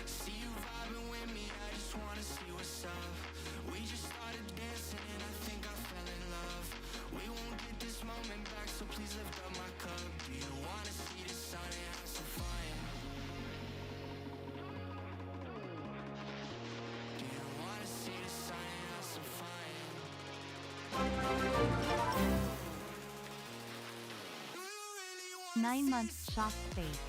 See you vibing with me, I just wanna see what's up. We just started dancing and I think I fell in love. We won't get this moment back, so please lift up my cup. Do you wanna see the sun and have some fun? Do you wanna see the sun and have some fun? 9 months shock face.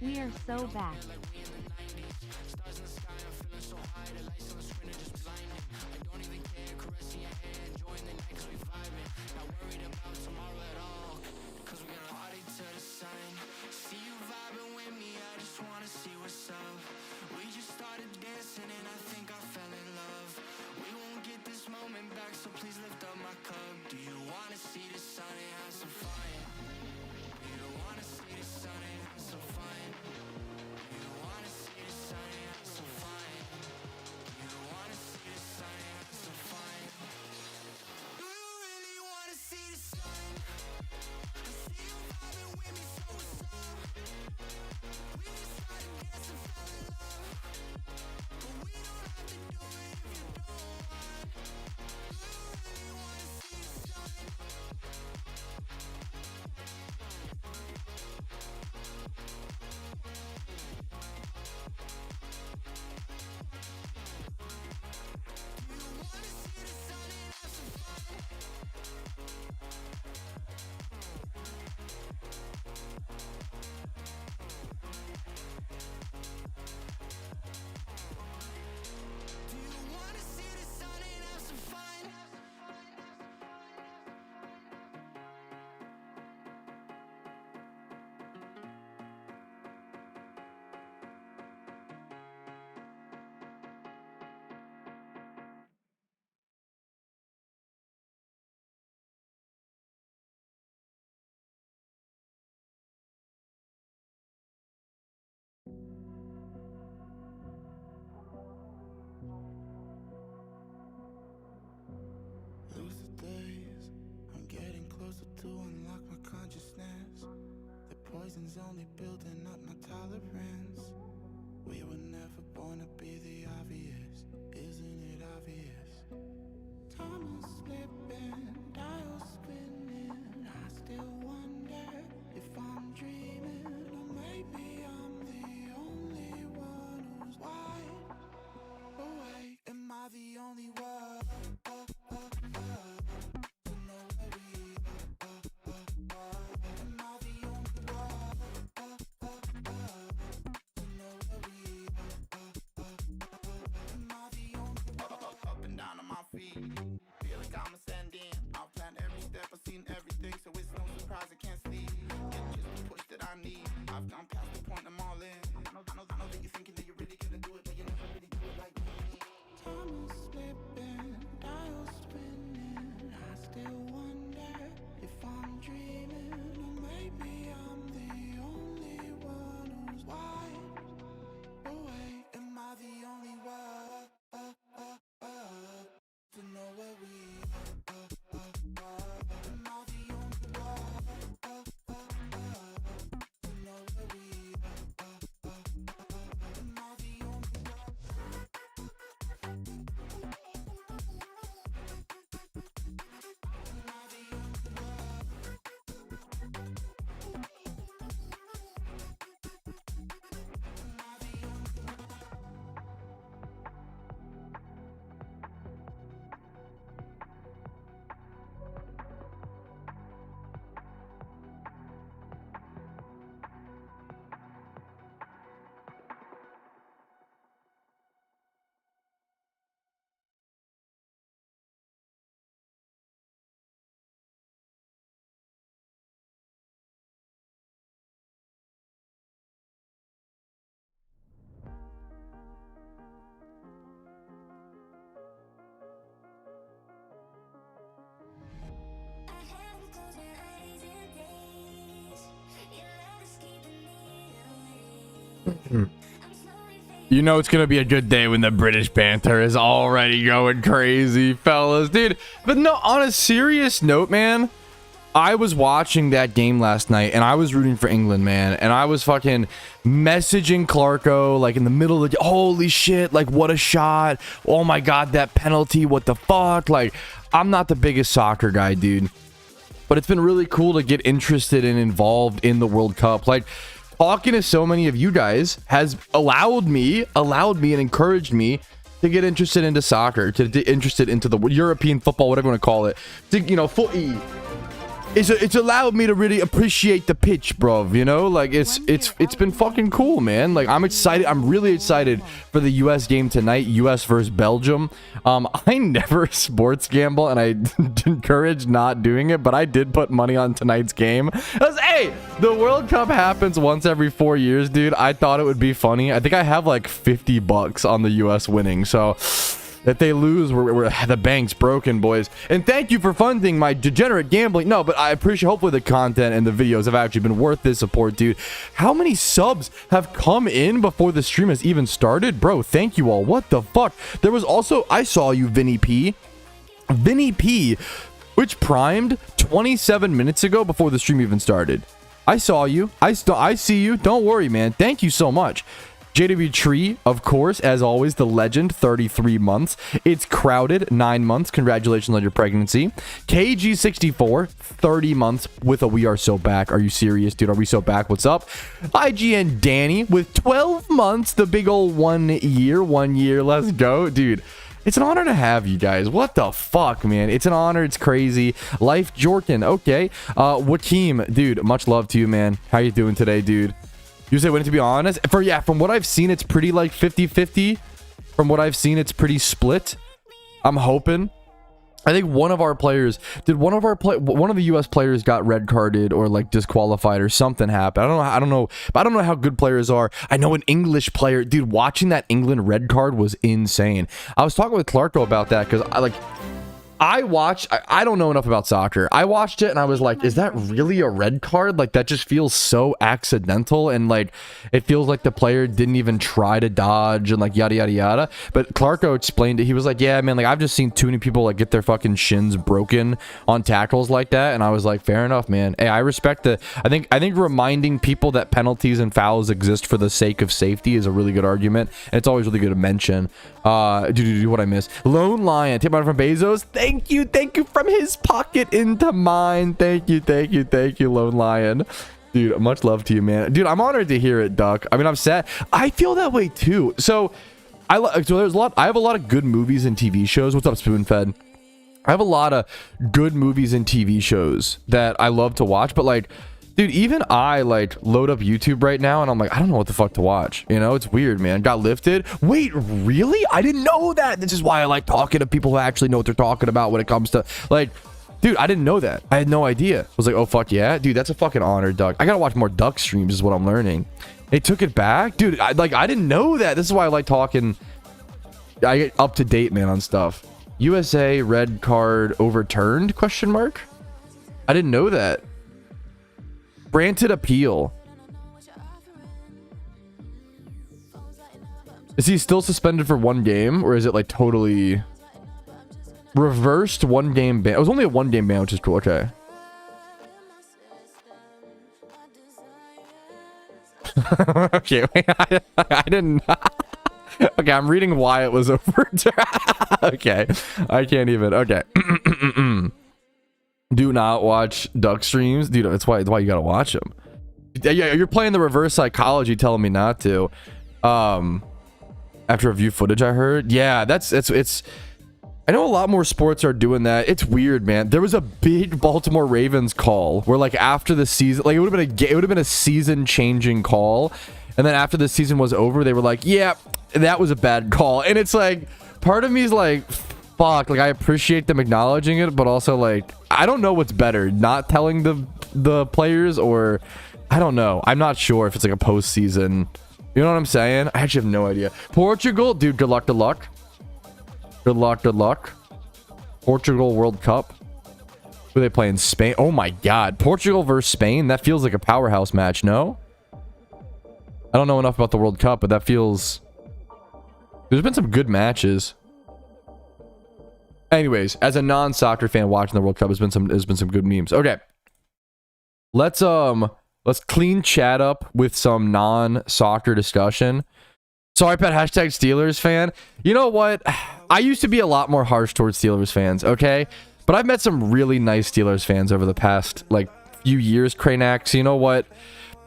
We are so back. Lucid days, I'm getting closer to unlock my consciousness. The poison's only building up my tolerance. We were never born to be the obvious, isn't it obvious? Time is slipping, dial spinning. I still wonder if I'm dreaming, or maybe I'm the only one who's wide awake. Am I the only one? Feel like I'm ascending. I've planned every step, I've seen everything, so it's no surprise I can't sleep. It's just the push that I need. I've gone past the point, I'm all in. I know that you're thinking that you're really gonna do it, but you never really do it like me. Time is slipping, dial spinning. I still wonder if I'm dreaming, or maybe I'm the only one who's wide awake. Am I the only one? To know where we are. Am I the only one? To know where we are. Am I the only one? Am I the only one? You know it's gonna be a good day when the British banter is already going crazy, fellas, dude. But no, on a serious note, man, I was watching that game last night and I was rooting for England, man, and I was fucking messaging Clarko like in the middle of the holy shit, like what a shot, oh my god, that penalty, what the fuck. Like, I'm not the biggest soccer guy, dude, but it's been really cool to get interested and involved in the World Cup. Like, talking to so many of you guys has allowed me and encouraged me to get interested into soccer, to get interested into the European football, whatever you want to call it, to, you know, footy. It's allowed me to really appreciate the pitch, bro. You know, like it's been fucking cool, man. Like, I'm excited. I'm really excited for the U.S. game tonight, U.S. versus Belgium. I never sports gamble, and I encourage not doing it, but I did put money on tonight's game. Because, hey, the World Cup happens once every 4 years, dude. I thought it would be funny. I think I have like $50 on the U.S. winning, so if they lose, we're the bank's broken, boys. And thank you for funding my degenerate gambling. No, but I appreciate, hopefully the content and the videos have actually been worth this support, dude. How many subs have come in before the stream has even started? Bro, thank you all. What the fuck? There was also, I saw you, Vinny P, which primed 27 minutes ago before the stream even started. I saw you. I see you. Don't worry, man. Thank you so much. JW Tree, of course, as always, the legend, 33 months. It's Crowded, 9 months. Congratulations on your pregnancy. KG64, 30 months with a We Are So Back. Are you serious, dude? Are we so back? What's up? IGN Danny with 12 months. The big old 1 year. Let's go, dude. It's an honor to have you guys. What the fuck, man? It's an honor. It's crazy. Life Jorkin. Okay. Wakeem, dude, much love to you, man. How you doing today, dude? You say when, to be honest, from what I've seen, it's pretty like 50-50. From what I've seen, it's pretty split. I'm hoping. I think one of our players one of the US players got red carded or like disqualified or something happened. I don't know, but I don't know how good players are. I know an English player, dude, watching that England red card was insane. I was talking with Clarko about that because I don't know enough about soccer. I watched it and I was like, is that really a red card? Like, that just feels so accidental, and like it feels like the player didn't even try to dodge and like yada yada yada. But Clarko explained it. He was like, yeah, man, like I've just seen too many people like get their fucking shins broken on tackles like that. And I was like, fair enough, man. Hey, I respect the I think reminding people that penalties and fouls exist for the sake of safety is a really good argument. And it's always really good to mention. Do what I miss. Lone Lion, tip money from Bezos. Thank you from his pocket into mine. Thank you, Lone Lion. Dude, much love to you, man. Dude, I'm honored to hear it, Duck. I mean, I'm sad. I feel that way too. So I have a lot of good movies and TV shows. What's up, Spoonfed? I have a lot of good movies and TV shows that I love to watch, but like, dude, even I like load up YouTube right now and I'm like, I don't know what the fuck to watch. You know, it's weird, man. Got lifted. Wait, really? I didn't know that. This is why I like talking to people who actually know what they're talking about when it comes to like, dude, I didn't know that. I had no idea. I was like, oh fuck yeah, dude, that's a fucking honor, Duck. I gotta watch more Duck streams is what I'm learning. They took it back, dude. I didn't know that. This is why I like talking. I get up to date, man, on stuff. USA red card overturned? Question mark. I didn't know that. Granted appeal. Is he still suspended for 1 game, or is it like totally reversed 1 game ban? It was only a 1 game ban, which is cool. Okay. Okay, wait, I didn't. Okay, I'm reading why it was overturned. Okay, I can't even. Okay. Do not watch Duck streams, dude. That's why you gotta watch them. Yeah, you're playing the reverse psychology, telling me not to. After review footage, I heard. Yeah, it's. I know a lot more sports are doing that. It's weird, man. There was a big Baltimore Ravens call where, like, after the season, like it would have been a season-changing call, and then after the season was over, they were like, "Yeah, that was a bad call," and it's like, part of me is like, fuck, like I appreciate them acknowledging it, but also like I don't know what's better, not telling the players, or I don't know. I'm not sure if it's like a postseason. You know what I'm saying? I actually have no idea. Portugal, dude, good luck. Good luck. Portugal World Cup. Who are they playing? Spain? Oh my god. Portugal versus Spain? That feels like a powerhouse match, no? I don't know enough about the World Cup, but that feels... There's been some good matches. Anyways, as a non-soccer fan watching the World Cup, there's been some good memes. Okay. Let's clean chat up with some non-soccer discussion. Sorry, Pat, hashtag Steelers fan. You know what? I used to be a lot more harsh towards Steelers fans, okay? But I've met some really nice Steelers fans over the past, like, few years, Cranax. You know what?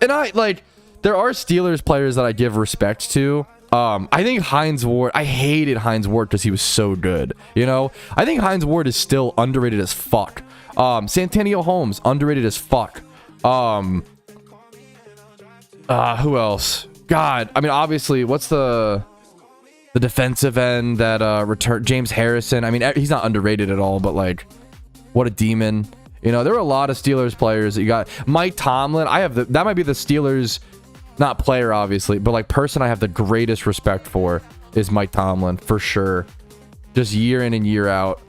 And there are Steelers players that I give respect to. I think Hines Ward, I hated Hines Ward because he was so good, you know? I think Hines Ward is still underrated as fuck. Santonio Holmes, underrated as fuck. Who else? God, I mean, obviously, what's the defensive end that returned? James Harrison. I mean, he's not underrated at all, but like, what a demon. You know, there were a lot of Steelers players that you got. Mike Tomlin, that might be the Steelers... Not player, obviously, but like person I have the greatest respect for is Mike Tomlin, for sure. Just year in and year out.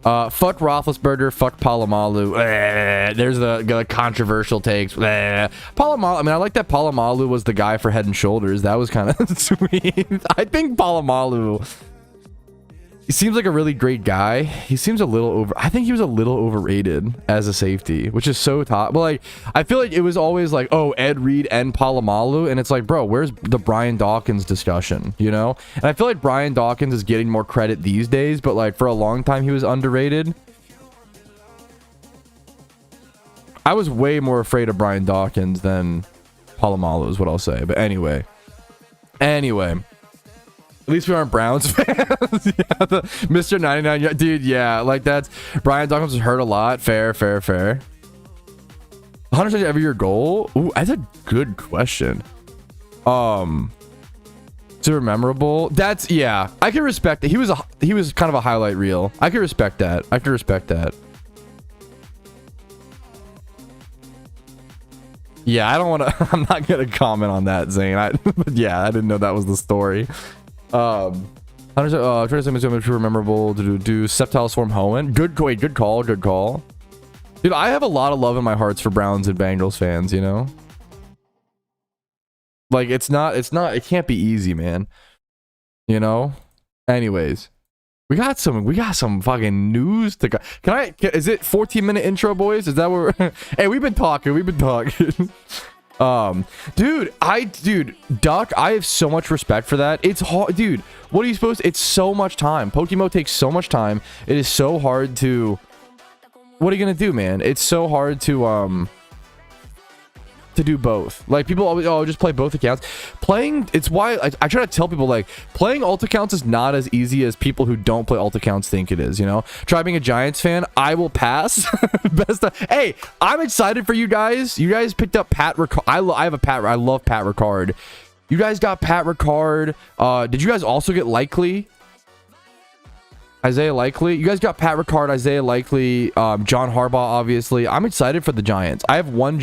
Fuck Roethlisberger, fuck Palomalu. There's the controversial takes. Palomalu, I mean, I like that Palomalu was the guy for Head and Shoulders. That was kind of sweet. I think Palomalu... He seems like a really great guy. He seems a little I think he was a little overrated as a safety, which is so top. But like, I feel like it was always like, oh, Ed Reed and Palomalu, and it's like, bro, where's the Brian Dawkins discussion, you know? And I feel like Brian Dawkins is getting more credit these days, but like for a long time he was underrated. I was way more afraid of Brian Dawkins than Palomalu is what I'll say. But anyway. At least we aren't Browns fans. Yeah, the Mr. 99, dude, yeah, like that's Brian Dawkins was hurt a lot. Fair. 100 every year goal. Ooh, that's a good question. Super memorable. That's, yeah, I can respect it. He was kind of a highlight reel. I can respect that. Yeah, I don't want to. I'm not gonna comment on that, Zane. Yeah, I didn't know that was the story. Trying to say super memorable to do Septile Swarm Hoenn. Good call. Dude, I have a lot of love in my hearts for Browns and Bengals fans, you know? Like, it can't be easy, man. You know? Anyways. We got some fucking news to go. Is it 14-minute intro, boys? Is that what we're... Hey, we've been talking. Dude, Duck, I have so much respect for that. It's hard, dude. What are you supposed to... It's so much time. PokeMMO takes so much time. It is so hard to... What are you gonna do, man? It's so hard to do both. Like, people always, oh, just play both accounts. It's why I try to tell people, like, playing alt accounts is not as easy as people who don't play alt accounts think it is, you know? Try being a Giants fan. I will pass. Hey, I'm excited for you guys. You guys picked up Pat Ricard. I have a Pat. I love Pat Ricard. You guys got Pat Ricard. Did you guys also get Likely? Isaiah Likely. You guys got Pat Ricard, Isaiah Likely, John Harbaugh, obviously. I'm excited for the Giants. I have one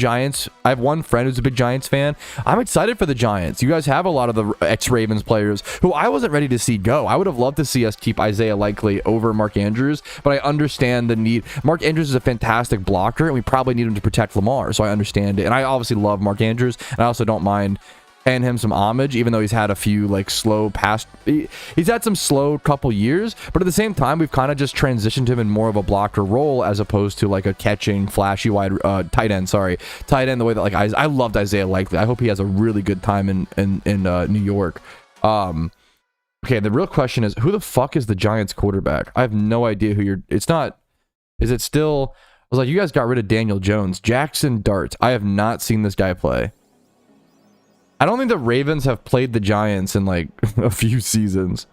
friend who's a big Giants fan. I'm excited for the Giants. You guys have a lot of the ex-Ravens players who I wasn't ready to see go. I would have loved to see us keep Isaiah Likely over Mark Andrews, but I understand the need. Mark Andrews is a fantastic blocker, and we probably need him to protect Lamar, so I understand it. And I obviously love Mark Andrews, and I also don't mind paying him some homage, even though he's had a few like slow past, he's had some slow couple years, but at the same time we've kind of just transitioned him in more of a blocker role as opposed to like a catching flashy wide tight end the way that like I loved Isaiah Likely. I hope he has a really good time in New York. Okay, the real question is, who the fuck is the Giants quarterback? I have no idea who is it still, I was like, you guys got rid of Daniel Jones. Jackson Dart, I have not seen this guy play. I don't think the Ravens have played the Giants in like a few seasons.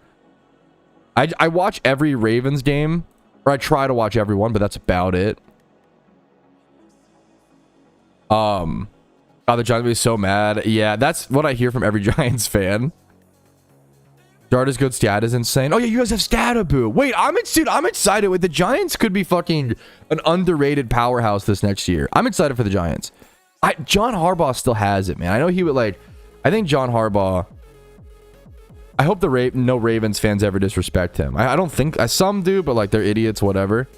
I watch every Ravens game, or I try to watch everyone, but that's about it. The Giants will be so mad. Yeah, that's what I hear from every Giants fan. Darda's good stat is insane. Oh yeah, you guys have Stataboo. Wait, I'm excited. With the Giants could be fucking an underrated powerhouse this next year. I'm excited for the Giants. John Harbaugh still has it, man. I know he would like. I think John Harbaugh. I hope no Ravens fans ever disrespect him. I don't think some do, but like they're idiots, whatever.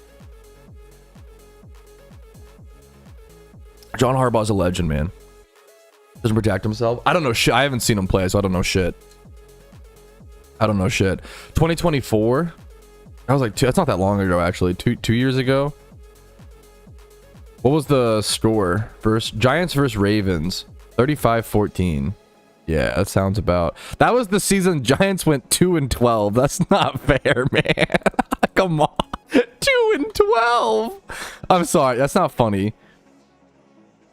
John Harbaugh's a legend, man. Doesn't protect himself. I don't know shit. I haven't seen him play, so I don't know shit. 2024. I was like, that's not that long ago, actually. Two years ago. What was the score? Giants versus Ravens. 35-14. Yeah, that sounds about. That was the season Giants went 2-12. That's not fair, man. Come on. 2-12. I'm sorry. That's not funny.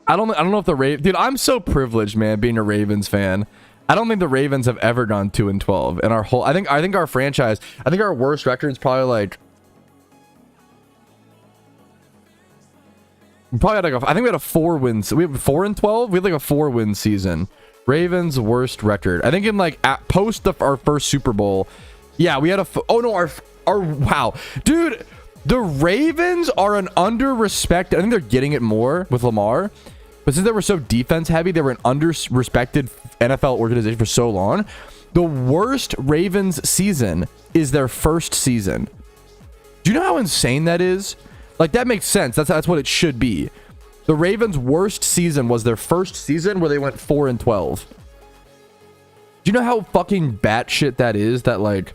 I don't know if the Ravens... Dude, I'm so privileged, man, being a Ravens fan. I don't think the Ravens have ever gone 2-12 in our whole... I think our franchise... I think our worst record is probably like... Probably had like I think we had a 4 wins. We have 4-12. We had like a 4-win season. Ravens worst record. I think in like post our first Super Bowl. Yeah, we had a... Oh no, our wow, dude. The Ravens are an under-respected... I think they're getting it more with Lamar. But since they were so defense heavy, they were an under-respected NFL organization for so long. The worst Ravens season is their first season. Do you know how insane that is? Like, that makes sense. That's what it should be. The Ravens' worst season was their first season where they went 4-12. Do you know how fucking batshit that is? That, like,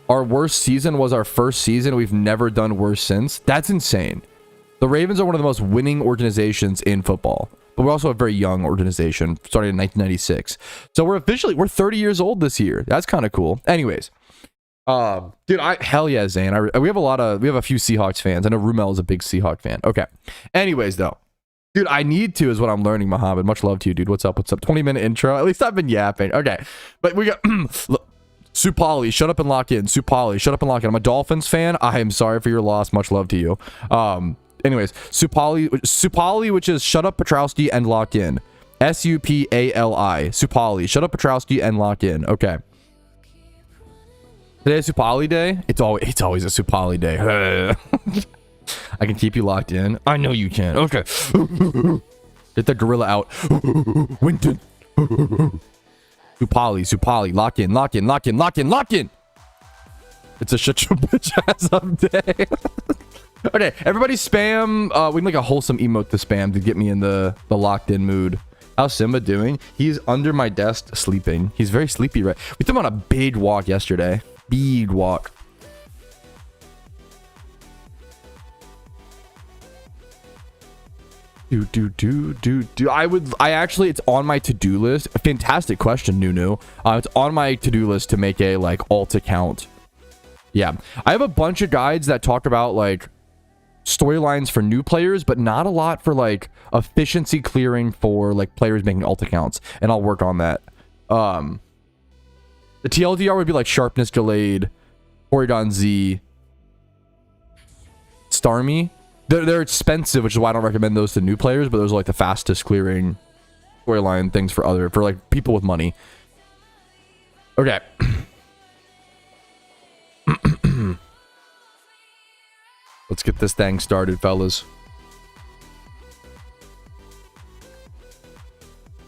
our worst season was our first season. We've never done worse since. That's insane. The Ravens are one of the most winning organizations in football. But we're also a very young organization, starting in 1996. So we're 30 years old this year. That's kind of cool. Anyways. Dude, hell yeah, Zane. We have a few Seahawks fans. I know Rumel is a big Seahawk fan. Okay. Anyways, though. Dude, I need to is what I'm learning, Mohammed. Much love to you, dude. What's up? 20-minute intro. At least I've been yapping. Okay. But we got... Supali, shut up and lock in. Supali, shut up and lock in. I'm a Dolphins fan. I am sorry for your loss. Much love to you. Anyways, Supali, which is shut up, Patrouski, and lock in. Supali. Supali, shut up, Patrouski, and lock in. Okay. Today's Supali day. It's always a Supali day. I can keep you locked in. I know you can. Okay. Get the gorilla out. Winton. Supali, lock in. It's a shut your bitch ass up day. Okay, everybody spam. We can make a wholesome emote to spam to get me in the locked in mood. How's Simba doing? He's under my desk sleeping. He's very sleepy, right? We took him on a big walk yesterday. Big walk. I actually, it's on my to-do list. A fantastic question, Nunu. It's on my to-do list to make a like alt account. Yeah, I have a bunch of guides that talk about like storylines for new players, but not a lot for like efficiency clearing for like players making alt accounts, and I'll work on that. The TLDR would be like sharpness delayed, Porygon Z, Starmie. They're expensive, which is why I don't recommend those to new players, but those are like the fastest clearing storyline things for like people with money. Okay. Let's get this thing started, fellas.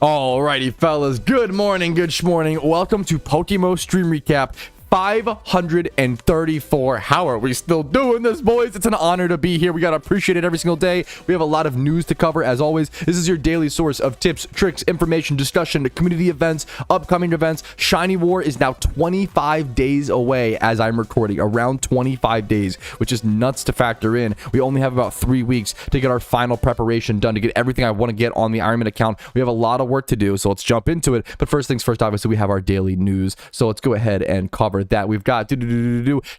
Alrighty, fellas. Good morning, good schmorning. Welcome to PokeMMO Stream Recap 534. How are we still doing this, boys? It's an honor to be here. We gotta appreciate it every single day. We have a lot of news to cover, as always. This is your daily source of tips, tricks, information, discussion, community events, upcoming events. Shiny War is now 25 days away as I'm recording. Around 25 days, which is nuts to factor in. We only have about 3 weeks to get our final preparation done, to get everything I want to get on the Ironman account. We have a lot of work to do, so let's jump into it. But first things first, obviously, we have our daily news. So let's go ahead and cover that. We've got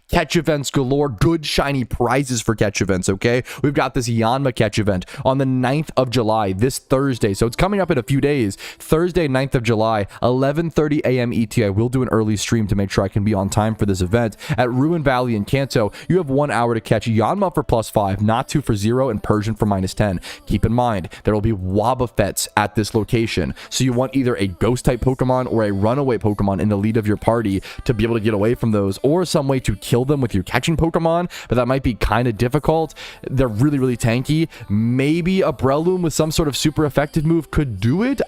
catch events galore, good shiny prizes for catch events. Okay, we've got this Yanma catch event on the 9th of July, this Thursday, so it's coming up in a few days. Thursday, 9th of July, 11:30 a.m. ET. I will do an early stream to make sure I can be on time for this event at Ruin Valley in Kanto. You have 1 hour to catch Yanma for +5, Natu for 0, and Persian for -10. Keep in mind, there will be Wobbuffets at this location, so you want either a ghost type Pokemon or a runaway Pokemon in the lead of your party to be able to get away from those, or some way to kill them with your catching Pokemon, but that might be kind of difficult. They're really, really tanky. Maybe a Breloom with some sort of super effective move could do it.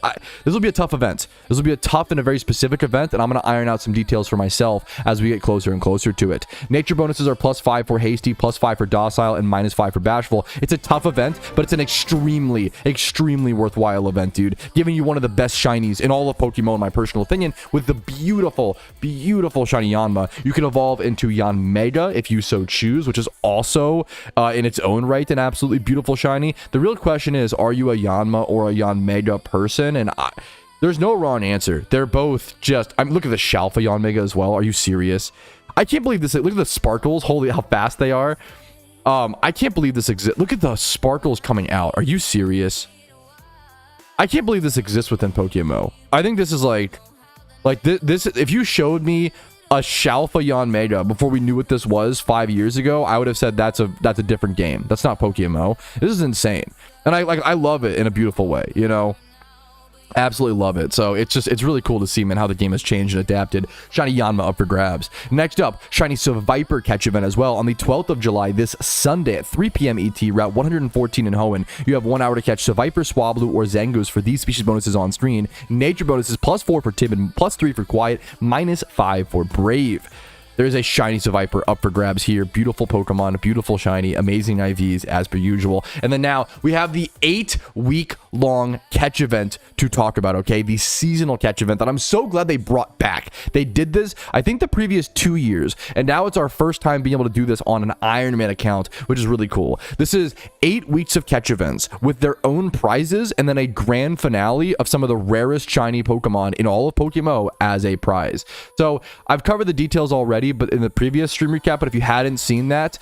This will be a tough event. This will be a tough and a very specific event, and I'm going to iron out some details for myself as we get closer and closer to it. Nature bonuses are +5 for Hasty, +5 for Docile, and -5 for Bashful. It's a tough event, but it's an extremely, extremely worthwhile event, dude. Giving you one of the best shinies in all of Pokemon, in my personal opinion, with the beautiful, beautiful shiny Yanma. You can evolve into Yanmega if you so choose, which is also in its own right an absolutely beautiful shiny. The real question is, are you a Yanma or a Yanmega person? And there's no wrong answer. They're both just... look at the Shalfa Yanmega as well. Are you serious? I can't believe this. Look at the sparkles. Holy, how fast they are. I can't believe this exists. Look at the sparkles coming out. Are you serious? I can't believe this exists within PokeMMO. I think this is like this. If you showed me a Shalfa Yanmega before we knew what this was 5 years ago, I would have said that's a different game. That's not PokeMMO. This is insane, and I love it in a beautiful way. You know. Absolutely love it. So it's really cool to see, man, how the game has changed and adapted. Shiny Yanma up for grabs. Next up, shiny Seviper catch event as well on the 12th of July, this Sunday at 3 p.m. ET, Route 114 in Hoenn. You have 1 hour to catch Seviper, Swablu, or Zangoose for these species bonuses on screen. Nature bonuses +4 for Timid, +3 for Quiet, -5 for Brave. There's a shiny Seviper up for grabs here. Beautiful Pokemon, beautiful shiny, amazing IVs as per usual. And then now we have the 8-week-long catch event to talk about, okay? The seasonal catch event that I'm so glad they brought back. They did this, I think, the previous 2 years, and now it's our first time being able to do this on an Iron Man account, which is really cool. This is 8 weeks of catch events with their own prizes and then a grand finale of some of the rarest shiny Pokemon in all of PokeMMO as a prize. So I've covered the details already, but in the previous stream recap, but if you hadn't seen that,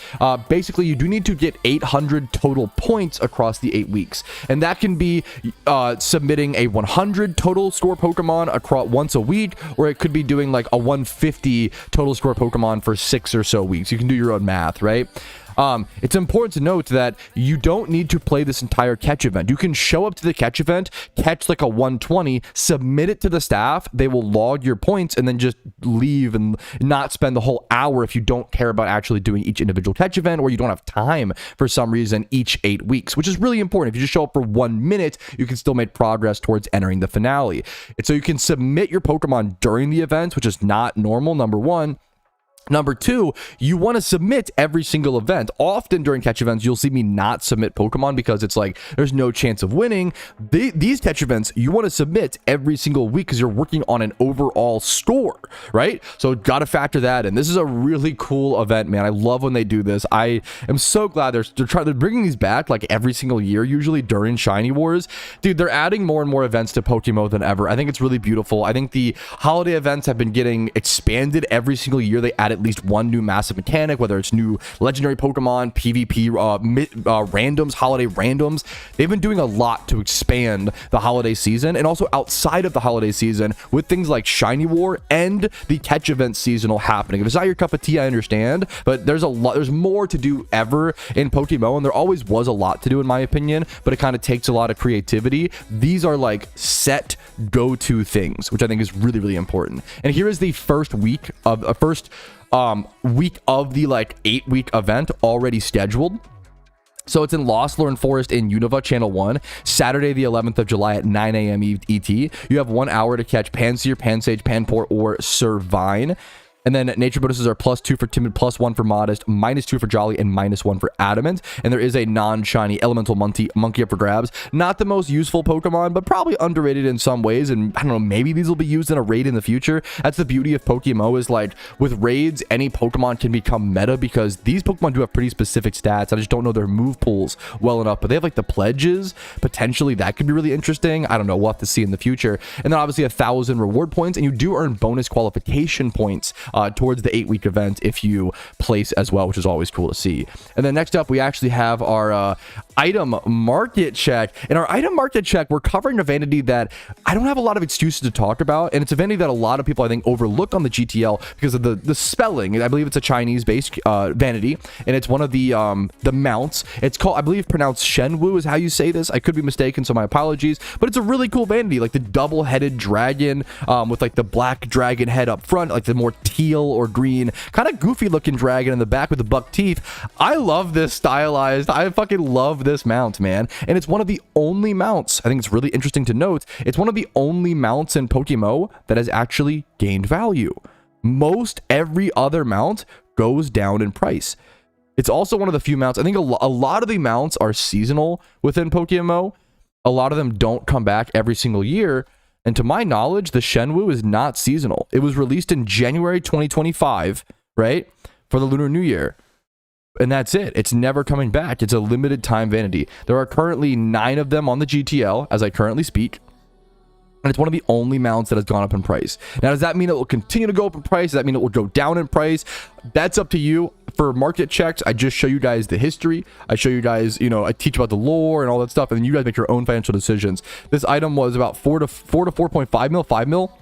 basically you do need to get 800 total points across the 8 weeks, and that can be submitting a 100 total score Pokemon across once a week, or it could be doing like a 150 total score Pokemon for 6 or so weeks. You can do your own math, right? It's important to note that you don't need to play this entire catch event. You can show up to the catch event, catch like a 120, submit it to the staff, they will log your points, and then just leave and not spend the whole hour if you don't care about actually doing each individual catch event, or you don't have time for some reason each 8 weeks, which is really important. If you just show up for 1 minute, you can still make progress towards entering the finale. And so you can submit your Pokemon during the event, which is not normal, number one. Number two, you want to submit every single event. Often during catch events, you'll see me not submit Pokemon because it's like there's no chance of winning. These catch events, you want to submit every single week because you're working on an overall score, right? So got to factor that in. This is a really cool event, man. I love when they do this. I am so glad they're bringing these back like every single year, usually during Shiny Wars. Dude, they're adding more and more events to PokeMMO than ever. I think it's really beautiful. I think the holiday events have been getting expanded every single year. They add at least one new massive mechanic, whether it's new legendary Pokemon, PvP, randoms, holiday randoms. They've been doing a lot to expand the holiday season, and also outside of the holiday season with things like Shiny War and the catch event seasonal happening. If it's not your cup of tea, I understand, but there's more to do ever in PokeMMO, and there always was a lot to do in my opinion, but it kind of takes a lot of creativity. These are like set go-to things, which I think is really, really important. And here is the first week of week of the like 8-week event already scheduled. So it's in Lost Lorn Forest in Unova Channel 1, Saturday the 11th of July at 9 a.m. ET. You have 1 hour to catch Pansear, Pansage, Panpour, or Servine. And then nature bonuses are +2 for Timid, +1 for Modest, -2 for Jolly, and -1 for Adamant. And there is a non-shiny Elemental Monkey up for grabs. Not the most useful Pokemon, but probably underrated in some ways. And I don't know, maybe these will be used in a raid in the future. That's the beauty of PokeMMO, is like with raids, any Pokemon can become meta because these Pokemon do have pretty specific stats. I just don't know their move pools well enough. But they have like the pledges. Potentially that could be really interesting. I don't know. We'll have to see in the future. And then obviously 1,000 reward points, and you do earn bonus qualification points towards the 8-week event if you place as well, which is always cool to see. And then next up, we actually have our item market check. In our item market check, we're covering a vanity that I don't have a lot of excuses to talk about, and it's a vanity that a lot of people I think overlook on the GTL because of the spelling. I believe it's a Chinese-based vanity, and it's one of the mounts. It's called, I believe, pronounced Shenwu is how you say this. I could be mistaken, so my apologies. But it's a really cool vanity, like the double-headed dragon with like the black dragon head up front, like the more teal teal or green, kind of goofy looking dragon in the back with the buck teeth. I love this stylized. I fucking love this mount, man. And it's one of the only mounts, I think it's really interesting to note, it's one of the only mounts in PokeMMO that has actually gained value. Most every other mount goes down in price. It's also one of the few mounts, I think a lot of the mounts are seasonal within PokeMMO. A lot of them don't come back every single year. And to my knowledge, the Shenwu is not seasonal. It was released in January 2025, right? For the Lunar New Year. And that's it. It's never coming back. It's a limited time vanity. There are currently 9 of them on the GTL as I currently speak. And it's one of the only mounts that has gone up in price. Now, does that mean it will continue to go up in price? Does that mean it will go down in price? That's up to you. For market checks, I just show you guys the history. I show you guys, you know, I teach about the lore and all that stuff, and then you guys make your own financial decisions. This item was about 4 to 4.5 mil, 5 mil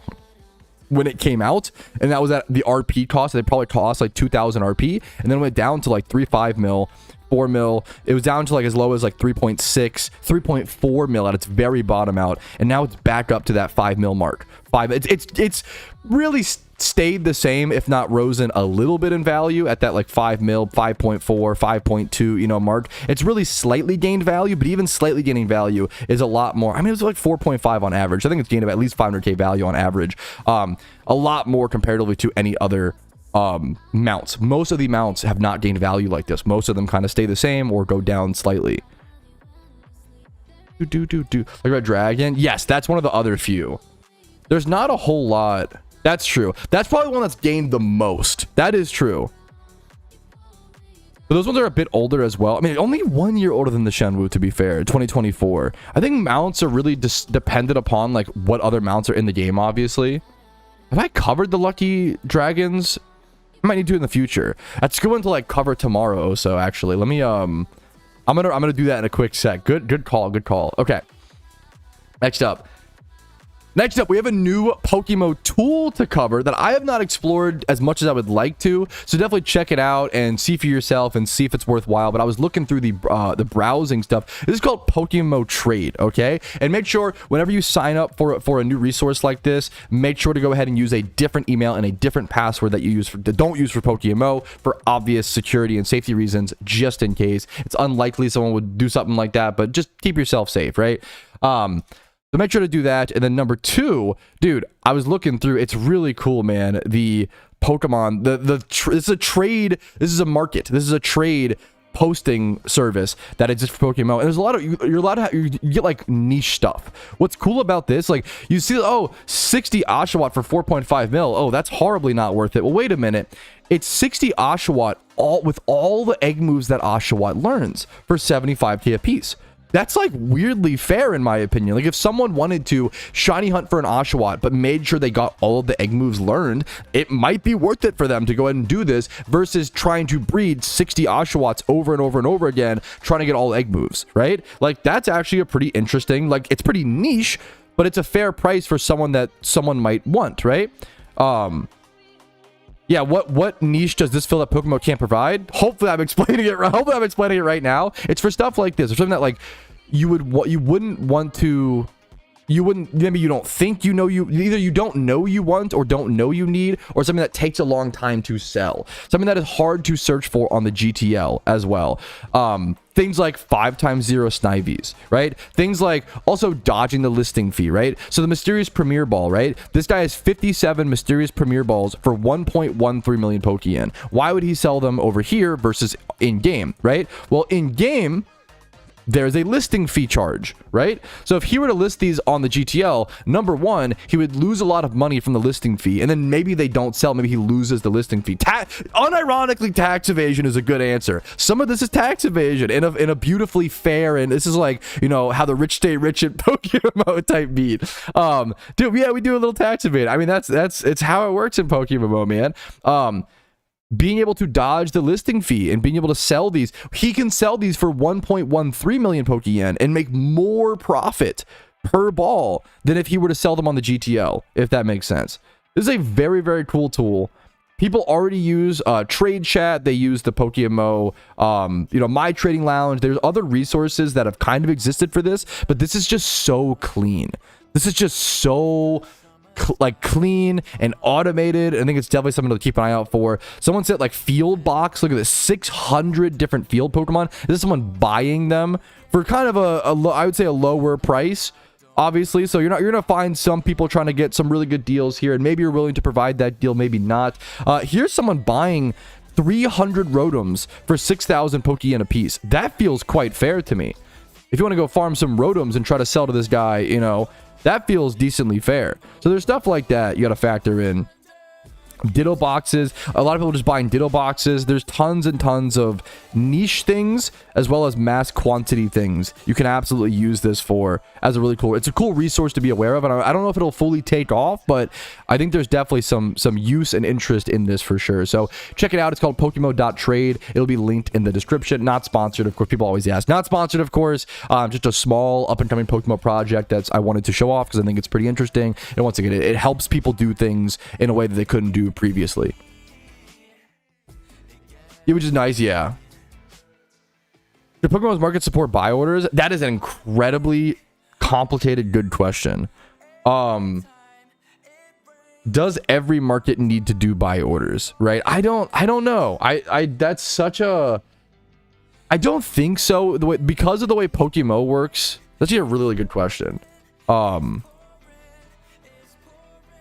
when it came out, and that was at the RP cost. They probably cost like 2,000 RP, and then it went down to like 3.5 mil. 4 mil. It was down to like as low as like 3.6, 3.4 mil at its very bottom out, and now it's back up to that 5 mil mark. It's really stayed the same, if not risen a little bit in value at that like 5 mil, 5.4, 5.2, you know, mark. It's really slightly gained value, but even slightly gaining value is a lot more. I mean, it was like 4.5 on average. I think it's gained at least 500k value on average. A lot more comparatively to any other mounts. Most of the mounts have not gained value like this. Most of them kind of stay the same or go down slightly. Like Red Dragon, yes, that's one of the other few. There's not a whole lot. That's true. That's probably the one that's gained the most. That is true. But those ones are a bit older as well. I mean, only 1 year older than the Shenwu, to be fair. 2024. I think mounts are really dependent upon like what other mounts are in the game. Obviously, have I covered the lucky dragons? I might need to in the future. That's going to like cover tomorrow. So actually, let me I'm gonna do that in a quick sec. Good call. Okay. Next up, we have a new PokeMMO tool to cover that I have not explored as much as I would like to. So definitely check it out and see for yourself and see if it's worthwhile. But I was looking through the browsing stuff. This is called PokeMMO Trade, okay? And make sure whenever you sign up for a new resource like this, make sure to go ahead and use a different email and a different password that you don't use for PokeMMO for obvious security and safety reasons, just in case. It's unlikely someone would do something like that, but just keep yourself safe, right? So make sure to do that. And then number 2, dude, I was looking through. It's really cool, man. The Pokemon, this is a trade. This is a market. This is a trade posting service that exists for Pokemon. And there's a lot of, you're allowed to you get like niche stuff. What's cool about this, like you see, oh, 60 Oshawott for 4.5 mil. Oh, that's horribly not worth it. Well, wait a minute. It's 60 Oshawott with all the egg moves that Oshawott learns for 75k a piece. That's like weirdly fair in my opinion. Like if someone wanted to shiny hunt for an Oshawott but made sure they got all of the egg moves learned, it might be worth it for them to go ahead and do this versus trying to breed 60 Oshawotts over and over and over again, trying to get all egg moves, right? Like that's actually a pretty interesting, like it's pretty niche, but it's a fair price for someone that someone might want, right? Yeah, what niche does this fill that PokeMMO can't provide? Hopefully I'm explaining it right. Hopefully I'm explaining it right now. It's for stuff like this, or something that like maybe you don't think you know, either you don't know you want or don't know you need, or something that takes a long time to sell, something that is hard to search for on the GTL as well. Things like 5x0 Snivies, right? Things like also dodging the listing fee, right? So the Mysterious Premier Ball, right? This guy has 57 Mysterious Premier Balls for 1.13 million Pokeyen. Why would he sell them over here versus in-game, right? Well, in-game, there's a listing fee charge, right? So if he were to list these on the GTL, number 1, he would lose a lot of money from the listing fee, and then maybe they don't sell. Maybe he loses the listing fee. Unironically, tax evasion is a good answer. Some of this is tax evasion in a beautifully fair, and this is like, you know, how the rich stay rich in PokeMMO type beat. Dude, yeah, we do a little tax evasion. I mean, it's how it works in PokeMMO, man. Being able to dodge the listing fee and being able to sell these, he can sell these for 1.13 million Pokeyen and make more profit per ball than if he were to sell them on the GTL, if that makes sense. This is a very, very cool tool. People already use Trade Chat. They use the PokeMMO, you know, My Trading Lounge. There's other resources that have kind of existed for this, but this is just so clean. This is just so like clean and automated. I think it's definitely something to keep an eye out for. Someone said like field box. Look at this, 600 different field Pokemon. This is someone buying them for kind of I would say a lower price, obviously. So you're gonna find some people trying to get some really good deals here, and maybe you're willing to provide that deal, maybe not. Here's someone buying 300 Rotoms for 6,000 Pokeyen a piece. That feels quite fair to me. If you want to go farm some Rotoms and try to sell to this guy, you know, that feels decently fair. So there's stuff like that you got to factor in. Ditto boxes. A lot of people just buying ditto boxes. There's tons and tons of niche things as well as mass quantity things you can absolutely use this for as a really cool. It's a cool resource to be aware of, and I don't know if it'll fully take off, but I think there's definitely some use and interest in this for sure. So check it out. It's called PokeMMO.trade. It'll be linked in the description. Not sponsored, of course. People always ask. Not sponsored, of course. Just a small up and coming Pokemon project that's I wanted to show off because I think it's pretty interesting. And once again, it helps people do things in a way that they couldn't do previously. Yeah, which is nice. Yeah. Do Pokemon's market support buy orders? That is an incredibly complicated, good question. Does every market need to do buy orders? Right? I don't know. That's such a. I don't think so. Because of the way PokeMMO works. That's actually a really good question.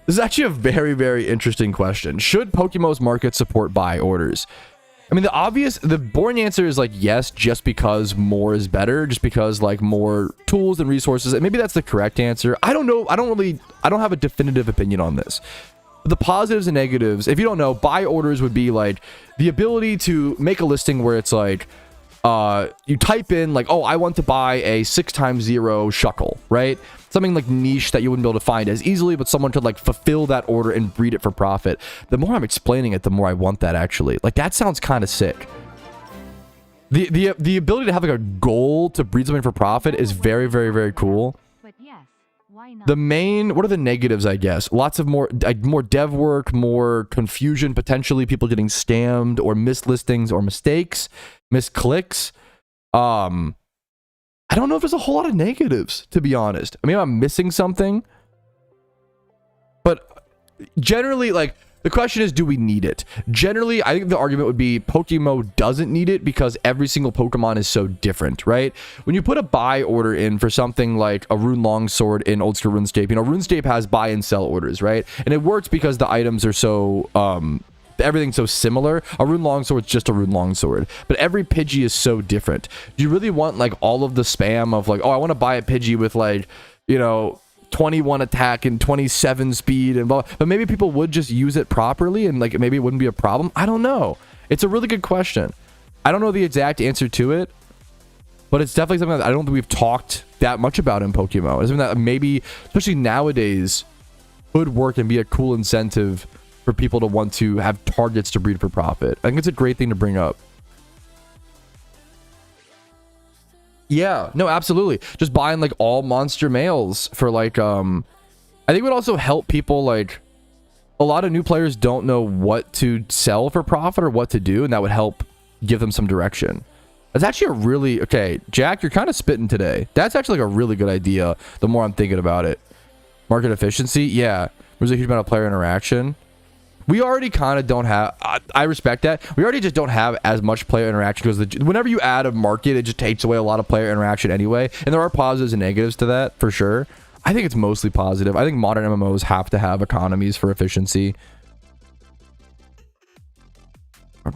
This is actually a very, very interesting question. Should PokeMMO's market support buy orders? I mean, the boring answer is like yes, just because more is better, just because like more tools and resources. And maybe that's the correct answer. I don't know. I don't have a definitive opinion on this. But the positives and negatives, if you don't know, buy orders would be like the ability to make a listing where it's like, you type in like, oh, I want to buy a 6x0 Shuckle, right? Something like niche that you wouldn't be able to find as easily, but someone could like fulfill that order and breed it for profit. The more I'm explaining it, the more I want that actually. Like that sounds kind of sick. The ability to have like a goal to breed something for profit is very, very, very cool. But yes, why not? What are the negatives, I guess? Lots of more dev work, more confusion, potentially people getting scammed or mislistings or mistakes, misclicks. I don't know if there's a whole lot of negatives, to be honest. I mean, I'm missing something. But generally, like, the question is, do we need it? Generally, I think the argument would be PokeMMO doesn't need it because every single Pokemon is so different, right? When you put a buy order in for something like a Rune Longsword in Old School RuneScape, you know, RuneScape has buy and sell orders, right? And it works because the items are so, everything's so similar. A Rune Longsword's just a Rune Longsword, but every Pidgey is so different. Do you really want like all of the spam of like, oh, I want to buy a Pidgey with like, you know, 21 attack and 27 speed and blah, but maybe people would just use it properly and like maybe it wouldn't be a problem. I don't know. It's a really good question. I don't know the exact answer to it, but it's definitely something that I don't think we've talked that much about in PokeMMO. It's something that maybe, especially nowadays, could work and be a cool incentive for people to want to have targets to breed for profit. I think it's a great thing to bring up. Yeah, no, absolutely. Just buying like all monster males for like, I think it would also help people. Like a lot of new players don't know what to sell for profit or what to do, and that would help give them some direction. That's actually a really, okay, Jack, you're kind of spitting today. That's actually like a really good idea. The more I'm thinking about it. Market efficiency. Yeah. There's a huge amount of player interaction. We already kind of don't have, I respect that. We already just don't have as much player interaction because whenever you add a market, it just takes away a lot of player interaction anyway. And there are positives and negatives to that for sure. I think it's mostly positive. I think modern MMOs have to have economies for efficiency. Did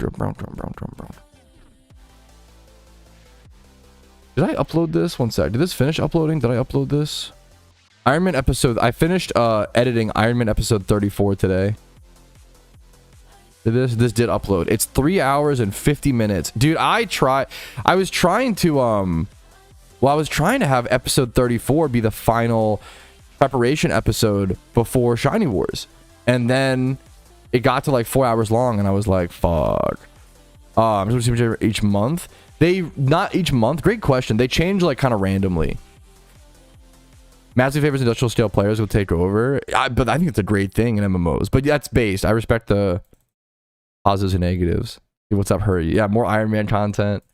I upload this? One sec. Did this finish uploading? Did I upload this? Iron Man episode. I finished editing Iron Man episode 34 today. This did upload. It's 3 hours and 50 minutes. Dude, I was trying to have episode 34 be the final preparation episode before Shiny Wars. And then it got to like 4 hours long and I was like, fuck. I'm supposed to each month. Not each month. Great question. They change like kind of randomly. Massive favors industrial scale players will take over. But I think it's a great thing in MMOs. But that's based. I respect the positives and negatives. What's up, Hurry? Yeah, more Iron Man content.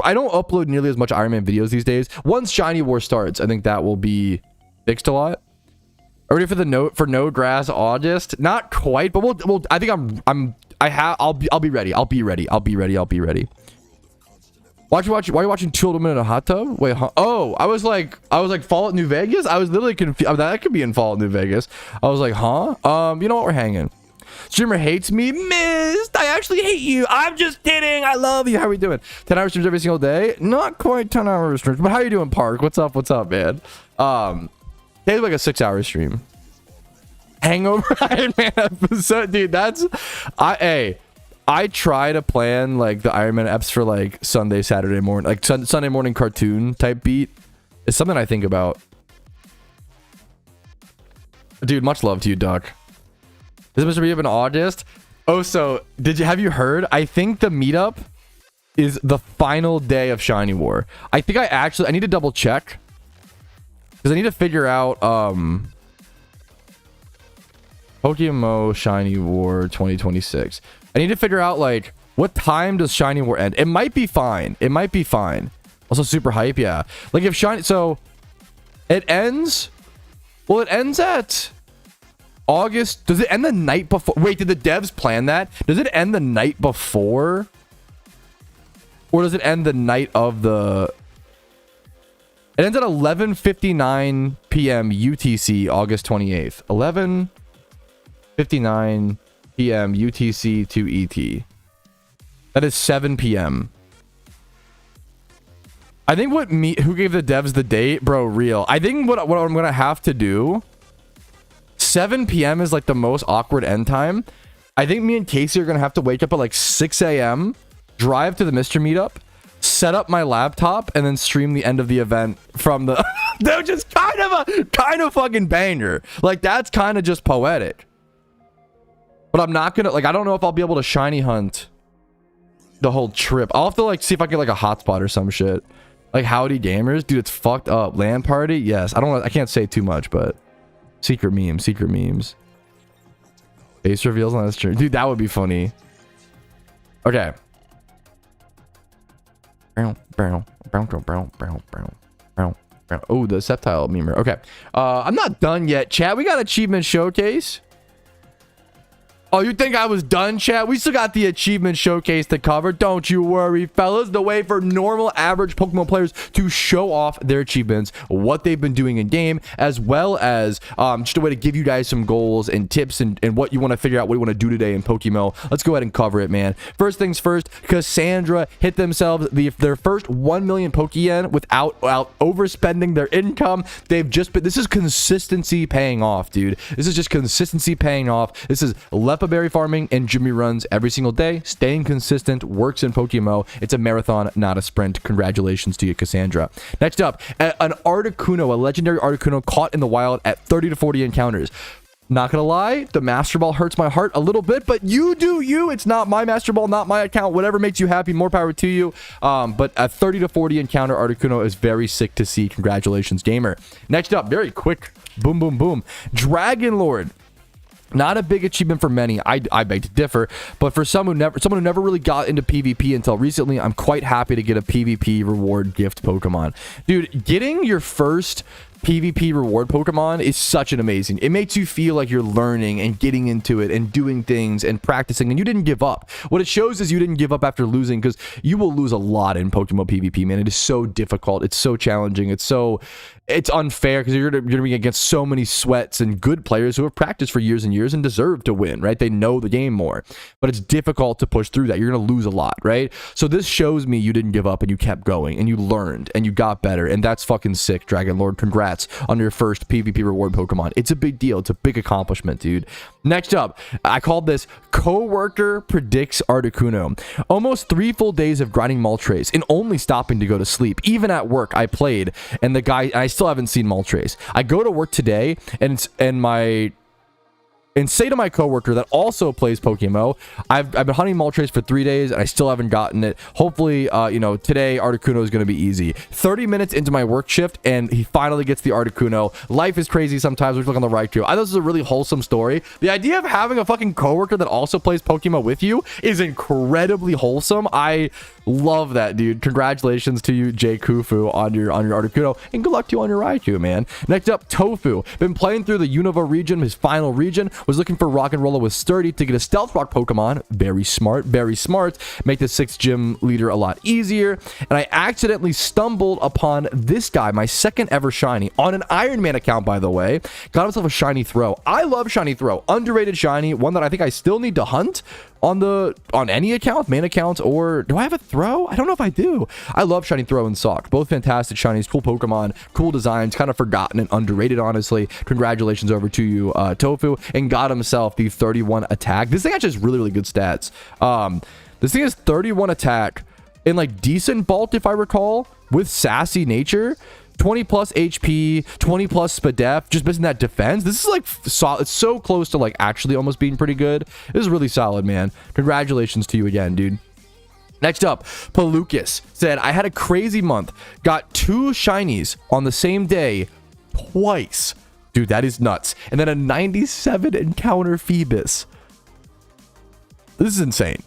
I don't upload nearly as much Iron Man videos these days. Once Shiny War starts, I think that will be fixed a lot. Ready for the no grass August? Not quite, but we'll I think I'll be ready. I'll be ready. Why are you watching two old women in a hot tub? Wait, huh? Oh, I was like Fallout New Vegas? I was literally confused. I mean, that could be in Fallout New Vegas. I was like, huh? You know what? We're hanging. Streamer hates me. Missed. I actually hate you. I'm just kidding. I love you. How are we doing? 10-hour streams every single day? Not quite 10-hour streams, but how are you doing, Park? What's up, man? Today's like a 6-hour stream. Hangover Iron Man episode, dude. I try to plan like the Iron Man eps for like Sunday, Saturday morning, like Sunday morning cartoon type beat. It's something I think about. Dude, much love to you, Duck. Is it Mr. Meetup in August? Oh, so have you heard? I think the meetup is the final day of Shiny War. I think I need to double check. Because I need to figure out PokeMMO Shiny War 2026. I need to figure out like what time does Shiny War end? It might be fine. Also super hype, yeah. Like if Shiny, so it ends. Well, it ends at August. Does it end the night before? Wait, did the devs plan that? Does it end the night before? Or does it end the night of the... It ends at 11:59 p.m. UTC, August 28th. 11:59 p.m. UTC to ET. That is 7 p.m. I think who gave the devs the date? Bro, real. I think what I'm going to have to do, 7 p.m. is like the most awkward end time. I think me and Casey are going to have to wake up at like 6 a.m., drive to the Mr. Meetup, set up my laptop, and then stream the end of the event from the... They're just kind of fucking banger. Like, that's kind of just poetic. But I'm not going to... Like, I don't know if I'll be able to shiny hunt the whole trip. I'll have to, like, see if I get, like, a hotspot or some shit. Like, howdy gamers. Dude, it's fucked up. LAN party? Yes. I can't say too much, but... Secret memes. Face reveals on the stream. Dude, that would be funny. Okay. Oh, the Sceptile memer. Okay. I'm not done yet, chat. We got achievement showcase. Oh, you think I was done, chat? We still got the achievement showcase to cover. Don't you worry, fellas. The way for normal, average Pokemon players to show off their achievements, what they've been doing in game, as well as just a way to give you guys some goals and tips and what you want to figure out, what you want to do today in PokeMMO. Let's go ahead and cover it, man. First things first, Cassandra hit themselves their first 1 million Pokeyen without overspending their income. They've just been... This is consistency paying off, dude. This is just consistency paying off. This is berry farming and Jimmy runs every single day. Staying consistent works in PokeMMO. It's a marathon, not a sprint. Congratulations to you, Cassandra. Next up, an Articuno, a legendary Articuno caught in the wild at 30 to 40 encounters. Not gonna lie, the Master Ball hurts my heart a little bit, but you do you. It's not my Master Ball, not my account. Whatever makes you happy, more power to you. But a 30 to 40 encounter Articuno is very sick to see. Congratulations, gamer. Next up, very quick. Boom, boom, boom. Dragon Lord. Not a big achievement for many. I beg to differ, but for someone who never really got into PvP until recently, I'm quite happy to get a PvP reward gift Pokemon. Dude, getting your first PvP reward Pokemon is such an amazing. It makes you feel like you're learning and getting into it and doing things and practicing, and you didn't give up. What it shows is you didn't give up after losing, because you will lose a lot in PokeMMO PvP, man. It is so difficult. It's so challenging. It's unfair because you're gonna be against so many sweats and good players who have practiced for years and years and deserve to win, right? They know the game more, but it's difficult to push through that. You're gonna lose a lot, right? So this shows me you didn't give up and you kept going and you learned and you got better, and that's fucking sick, Dragon Lord. Congrats on your first PvP reward Pokemon. It's a big deal. It's a big accomplishment, dude. Next up, I called this Coworker Predicts Articuno. Almost 3 full days of grinding Moltres and only stopping to go to sleep. Even at work, I played, and I still haven't seen Moltres. I go to work today, and my and say to my coworker that also plays PokeMMO, I've been hunting Moltres for 3 days and I still haven't gotten it. Hopefully, you know, today Articuno is going to be easy. 30 minutes into my work shift and he finally gets the Articuno. Life is crazy sometimes. We look on the right too. I thought this is a really wholesome story. The idea of having a fucking coworker that also plays PokeMMO with you is incredibly wholesome. I love that, dude. Congratulations to you, Jay Kufu, on your Articuno, and good luck to you on your Raichu, man. Next up, Tofu. Been playing through the Unova region, his final region. Was looking for Rock and Roller with Sturdy to get a Stealth Rock Pokemon. Very smart, very smart. Make the 6th gym leader a lot easier. And I accidentally stumbled upon this guy, my second ever shiny, on an Iron Man account, by the way. Got himself a shiny Throw. I love shiny Throw. Underrated shiny, one that I think I still need to hunt on any account, main account, or do I have a Throw? I don't know if I do. I love shiny Throw and Sock. Both fantastic shinies, cool Pokemon, cool designs, kind of forgotten and underrated, honestly. Congratulations over to you, Tofu, and got himself the 31 attack. This thing actually has really, really good stats. This thing has 31 attack and like decent vault, if I recall, with sassy nature. 20 plus HP, 20 plus Spadef, just missing that defense. This is like solid. It's so close to like actually almost being pretty good. This is really solid, man. Congratulations to you again, dude. Next up, Palukis said, I had a crazy month. Got 2 shinies on the same day twice. Dude, that is nuts. And then a 97 encounter Phoebus. This is insane.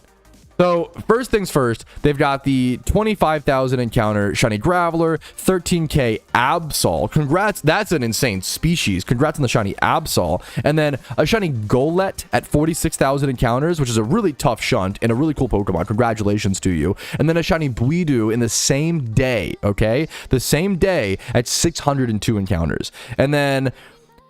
So first things first, they've got the 25,000 encounter shiny Graveler, 13k Absol. Congrats, that's an insane species. Congrats on the shiny Absol. And then a shiny Golett at 46,000 encounters, which is a really tough shunt and a really cool Pokemon. Congratulations to you. And then a shiny Buidu in the same day, okay? The same day at 602 encounters. And then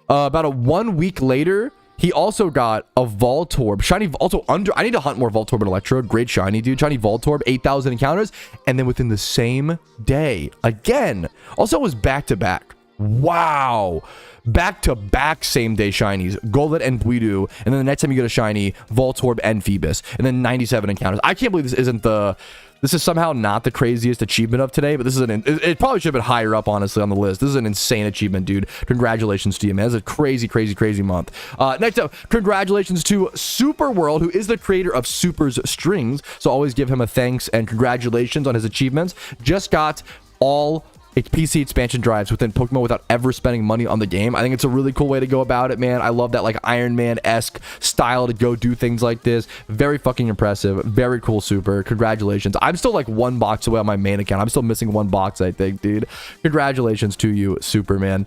about a 1 week later, he also got a Voltorb. Shiny, also I need to hunt more Voltorb and Electrode. Great shiny, dude. Shiny Voltorb, 8,000 encounters. And then within the same day, again, also was back-to-back. Wow. Back-to-back same-day shinies. Golett and Buidu. And then the next time you get a shiny, Voltorb and Phoebus. And then 97 encounters. I can't believe this isn't the... This is somehow not the craziest achievement of today, but this is it probably should have been higher up, honestly, on the list. This is an insane achievement, dude. Congratulations to you, man. It's a crazy, crazy, crazy month. Next up, congratulations to Super World, who is the creator of Super's Strings. So always give him a thanks and congratulations on his achievements. Just got all PC expansion drives within Pokemon without ever spending money on the game. I think it's a really cool way to go about it, man. I love that like Iron Man-esque style to go do things like this. Very fucking impressive. Very cool, Super. Congratulations. I'm still like 1 box away on my main account. I'm still missing 1 box, I think, dude. Congratulations to you, Superman.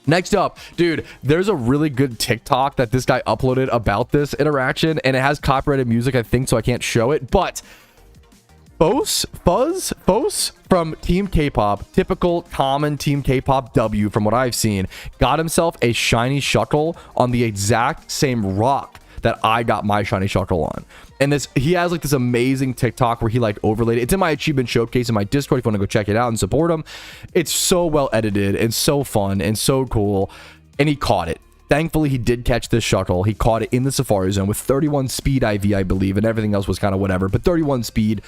Next up, dude, there's a really good TikTok that this guy uploaded about this interaction, and it has copyrighted music, I think, so I can't show it, but Fuzz from Team K-Pop, typical common Team K-Pop W from what I've seen, got himself a shiny Shuckle on the exact same rock that I got my shiny Shuckle on. And he has like this amazing TikTok where he like overlaid it. It's in my achievement showcase in my Discord if you want to go check it out and support him. It's so well edited and so fun and so cool. And he caught it. Thankfully, he did catch this Shuckle. He caught it in the Safari Zone with 31 speed IV, I believe, and everything else was kind of whatever, but 31 speed.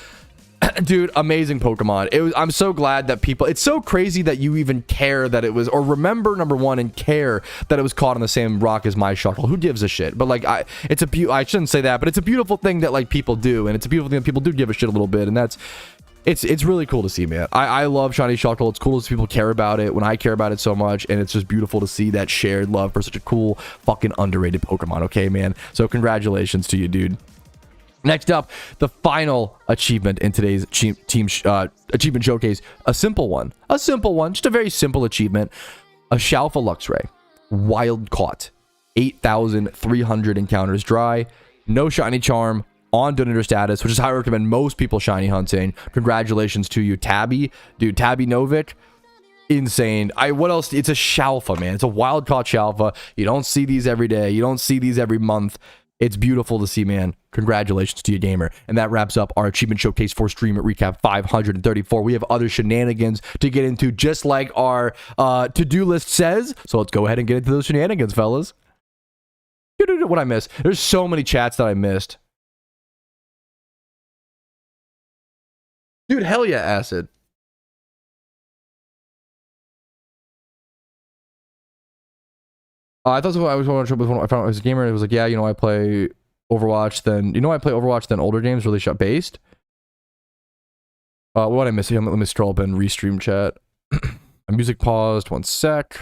Dude, amazing Pokemon. I'm so glad that people, it's so crazy that you even care that it was, or remember, number one, and care that it was caught on the same rock as my Shuckle. Who gives a shit? But like, I shouldn't say that, but it's a beautiful thing that like people do, and it's a beautiful thing that people do give a shit a little bit, and it's really cool to see, man. I love shiny Shuckle. It's cool to see people care about it when I care about it so much, and it's just beautiful to see that shared love for such a cool, fucking underrated Pokemon, okay, man? So congratulations to you, dude. Next up, the final achievement in today's achievement showcase. A simple one, just a very simple achievement. A Shalfa Luxray, wild caught, 8,300 encounters dry, no shiny charm, on donator status, which is how I recommend most people shiny hunting. Congratulations to you, Tabby. Dude, Tabby Novik, insane. What else? It's a Shalfa, man. It's a wild caught Shalfa. You don't see these every day. You don't see these every month. It's beautiful to see, man. Congratulations to you, gamer. And that wraps up our achievement showcase for stream recap 534. We have other shenanigans to get into, just like our to-do list says. So let's go ahead and get into those shenanigans, fellas. What I missed? There's so many chats that I missed. Dude, hell yeah, Acid. I thought I was going to with one. I found I was a gamer. And it was like, yeah, you know, I play Overwatch. Then I play Overwatch. Then older games, really shot based. What I missed? Let me scroll up and restream chat. My music paused. 1 sec.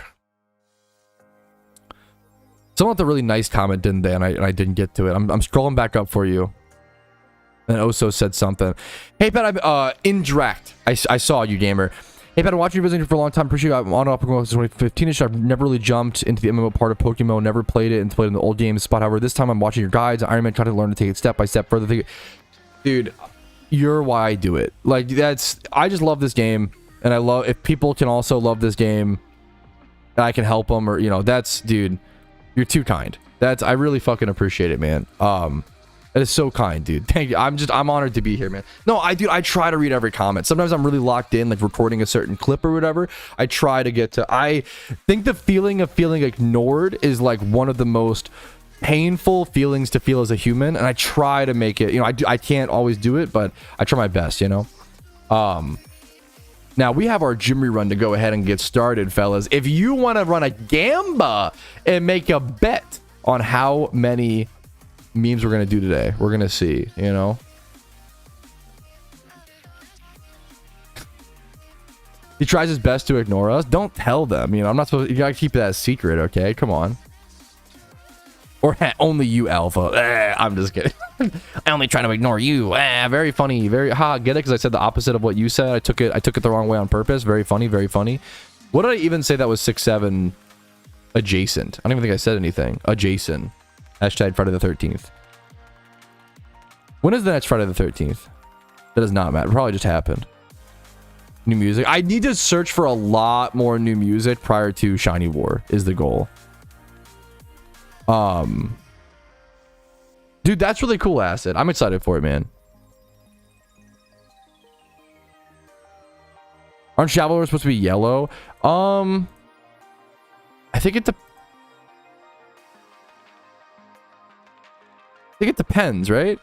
Someone left a really nice comment, didn't they? And I didn't get to it. I'm scrolling back up for you. And Oso said something. Hey Pat, I'm indirect. I saw you, gamer. Hey Pat, I've watched your videos for a long time. Appreciate it. I'm on PokeMMO since 2015ish. I've never really jumped into the MMO part of PokeMMO. Never played it and played in the old game spot. However, this time I'm watching your guides. Iron Man trying to learn to take it step by step further. Dude, you're why I do it. Like I just love this game, and I love if people can also love this game, and I can help them, or dude, you're too kind. I really fucking appreciate it, man. That is so kind, dude. Thank you. I'm honored to be here, man. No, I try to read every comment. Sometimes I'm really locked in, like recording a certain clip or whatever. I try to get to. I think the feeling of feeling ignored is like one of the most painful feelings to feel as a human, and I try to make it. I can't always do it, but I try my best. Now we have our gym rerun to go ahead and get started, fellas. If you want to run a gamba and make a bet on how many memes we're gonna do today, we're gonna see. He tries his best to ignore us. Don't tell them. I'm not supposed. You gotta keep that a secret, okay? Come on. Or only you, Alpha. I'm just kidding. I only try to ignore you. Very funny. Very get it? Because I said the opposite of what you said. I took it the wrong way on purpose. Very funny. Very funny. What did I even say that was 6'7" adjacent? I don't even think I said anything. Adjacent. Hashtag Friday the 13th. When is the next Friday the 13th? That does not matter. It probably just happened. New music. I need to search for a lot more new music prior to Shiny War is the goal. Dude, that's really cool, Acid. I'm excited for it, man. Aren't Shovelware supposed to be yellow? I think it depends, right?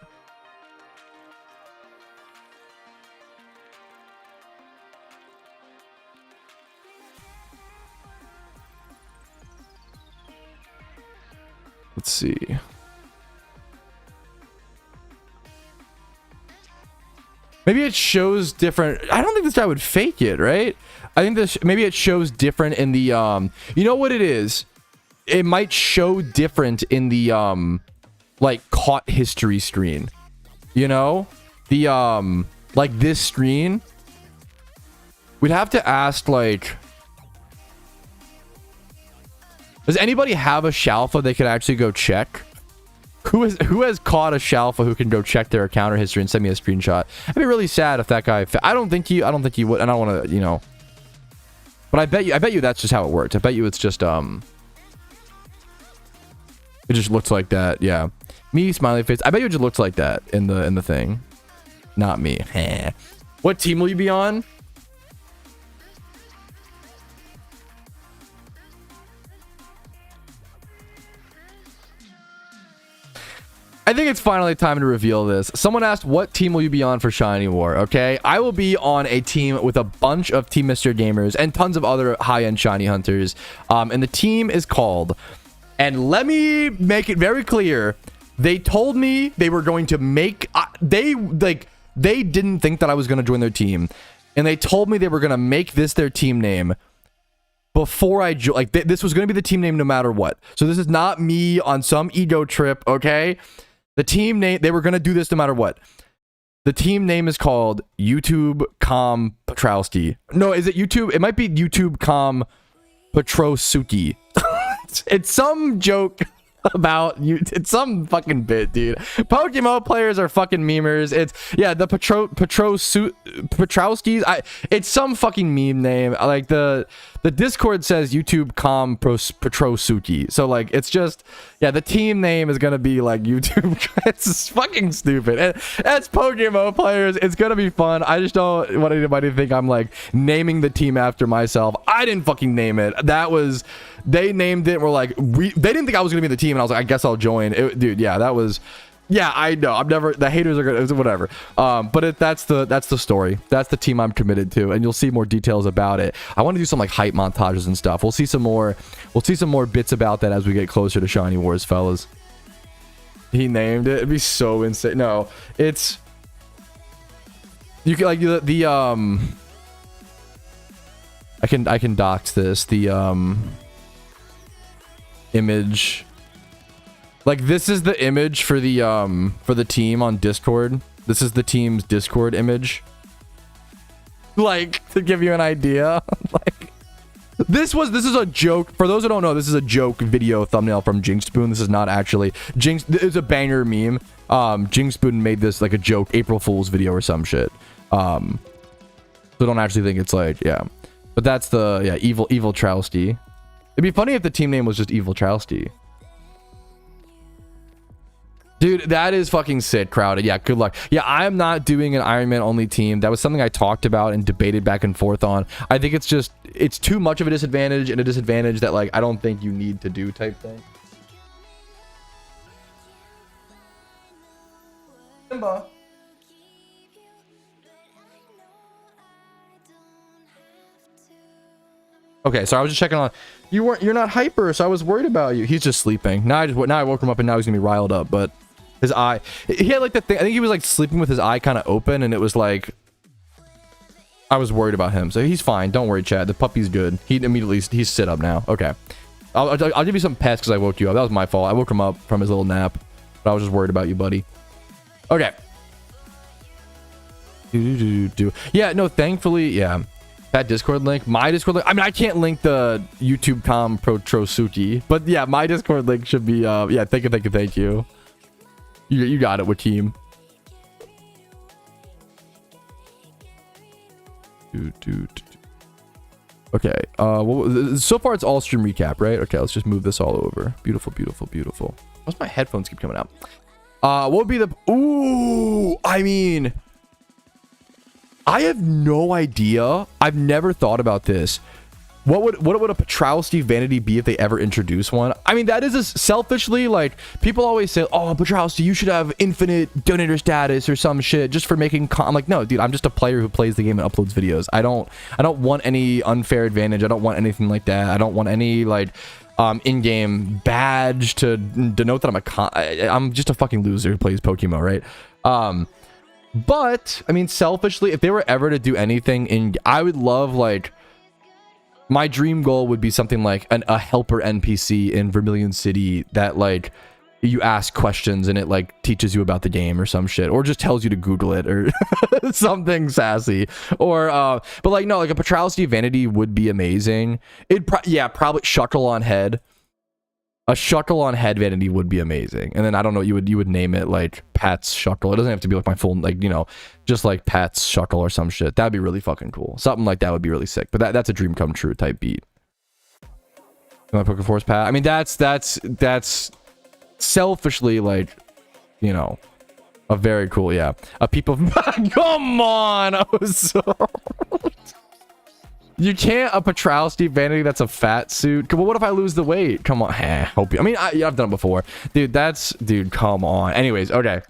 Let's see. Maybe it shows different. I don't think this guy would fake it, right? I think maybe it shows different in the you know what it is? It might show different in the like caught history screen. The like this screen. We'd have to ask, like, does anybody have a Shalfa they could actually go check? Who has caught a Shalfa who can go check their encounter history and send me a screenshot? I'd be really sad if that guy. I don't think he would, and I don't want to, But I bet you that's just how it works. I bet you it's just it just looks like that. Yeah, me smiley face. I bet you it just looks like that in the thing. Not me. What team will you be on? I think it's finally time to reveal this. Someone asked, what team will you be on for Shiny War? Okay, I will be on a team with a bunch of Team Mr. Gamers and tons of other high-end Shiny Hunters. And the team is called, and let me make it very clear, they told me they were going to make, they didn't think that I was going to join their team. And they told me they were going to make this their team name before I this was going to be the team name no matter what. So this is not me on some ego trip, okay? The team name, they were going to do this no matter what. The team name is called YouTube Com Patrouski. No, is it YouTube? It might be YouTube Com Patrouski. It's some joke about you. It's some fucking bit, dude. PokeMMO players are fucking memers. It's the Patrouskis. It's some fucking meme name. Like the Discord says YouTube Com Patrouski. So like it's just the team name is gonna be like YouTube. It's fucking stupid. And as PokeMMO players, it's gonna be fun. I just don't want anybody to think I'm like naming the team after myself. I didn't fucking name it. They named it. We're like, they didn't think I was gonna be in the team, and I was like, I guess I'll join. Dude, yeah, that was Yeah, I know. I'm never. The haters are gonna whatever. But that's the story. That's the team I'm committed to, and you'll see more details about it. I want to do some like hype montages and stuff. We'll see some more. We'll see some more bits about that as we get closer to Shiny Wars, fellas. He named it. It'd be so insane. No, it's you can like the I can dox this. The image. Like this is the image for the team on Discord. This is the team's Discord image. Like to give you an idea. Like this is a joke. For those who don't know, this is a joke video thumbnail from Jinx Spoon. This is not actually Jinx. It's a banger meme. Jinx Spoon made this like a joke April Fool's video or some shit. So don't actually think it's like, yeah. But that's the evil Trousty. It'd be funny if the team name was just Evil Trousty. Dude, that is fucking sick, Crowded. Yeah, good luck. Yeah, I'm not doing an Iron Man only team. That was something I talked about and debated back and forth on. I think it's just, it's too much of a disadvantage and a disadvantage that, like, I don't think you need to do type thing. Simba. Okay, so I was just checking on. You're not hyper, so I was worried about you. He's just sleeping. Now I woke him up and now he's gonna be riled up, but his eye, he had like the thing, I think he was like sleeping with his eye kind of open, and it was like, I was worried about him. So he's fine. Don't worry, Chad. The puppy's good. He's sit up now. Okay. I'll give you some pets because I woke you up. That was my fault. I woke him up from his little nap, but I was just worried about you, buddy. Okay. Yeah, no, thankfully, yeah. That Discord link, my Discord link. I mean, I can't link the YouTube com Patrouski, but yeah, my Discord link should be. Yeah, thank you. You got it with team. Okay. Well, so far it's all stream recap, right? Okay, let's just move this all over. Beautiful. Why's my headphones keep coming out? What would be the? Ooh, I mean, I have no idea. I've never thought about this. What would a Patrouski vanity be if they ever introduce one? I mean, that is a, selfishly, like, people always say, oh, Patrouski, you should have infinite donator status or some shit just for making I'm like, no, dude, I'm just a player who plays the game and uploads videos. I don't want any unfair advantage. I don't want anything like that. I don't want any, like, in-game badge to denote that I'm just a fucking loser who plays PokeMMO, right? But I mean, selfishly, if they were ever to do anything I would love, like, my dream goal would be something like a helper NPC in Vermilion City that, like, you ask questions and it, like, teaches you about the game or some shit, or just tells you to Google it or something sassy. Or but like, no, like a Patrouski vanity would be amazing. Probably Shuckle on head. A Shuckle on head vanity would be amazing. And then I don't know, you would name it like Pat's Shuckle. It doesn't have to be like my full, like, you know, just like Pat's Shuckle or some shit. That'd be really fucking cool. Something like that would be really sick. But that's a dream come true type beat. My Poké Force Pat. I mean, that's selfishly, like, you know, a very cool, yeah. A people. Come on, I was so. You can't a Patrouski vanity that's a fat suit. Well, what if I lose the weight? Come on. Hope you. I mean, I've done it before. Dude, come on. Anyways, okay.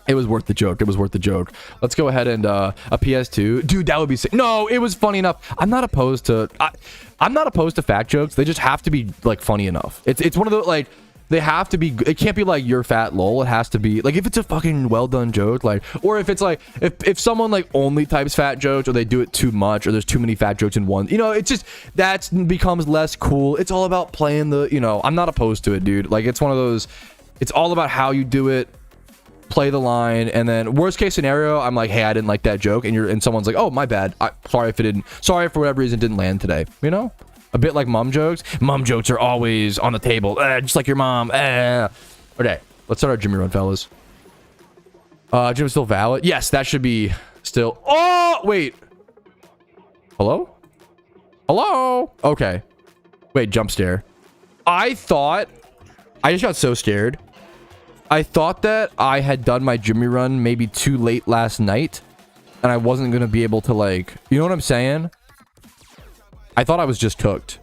It was worth the joke. Let's go ahead and a PS2. Dude, that would be sick. No, it was funny enough. I'm not opposed to fat jokes. They just have to be, like, funny enough. It's one of the, like, they have to be, it can't be like you're fat lol. It has to be like, if it's a fucking well done joke, like, or if it's like, if someone like only types fat jokes, or they do it too much, or there's too many fat jokes in one, you know, it's just, that becomes less cool. It's all about playing the, you know, I'm not opposed to it, dude. Like, it's one of those, it's all about how you do it, play the line, and then worst case scenario, I'm like, hey, I didn't like that joke, and someone's like, oh, my bad. Sorry for whatever reason it didn't land today, you know? A bit like mom jokes. Mom jokes are always on the table. Just like your mom. Okay, let's start our Jimmy run, fellas. Jim's still valid. Yes, that should be still. Oh, wait. Hello? Okay. Wait, jump scare. I just got so scared. I thought that I had done my Jimmy run maybe too late last night, and I wasn't going to be able to, like, you know what I'm saying? I thought I was just cooked.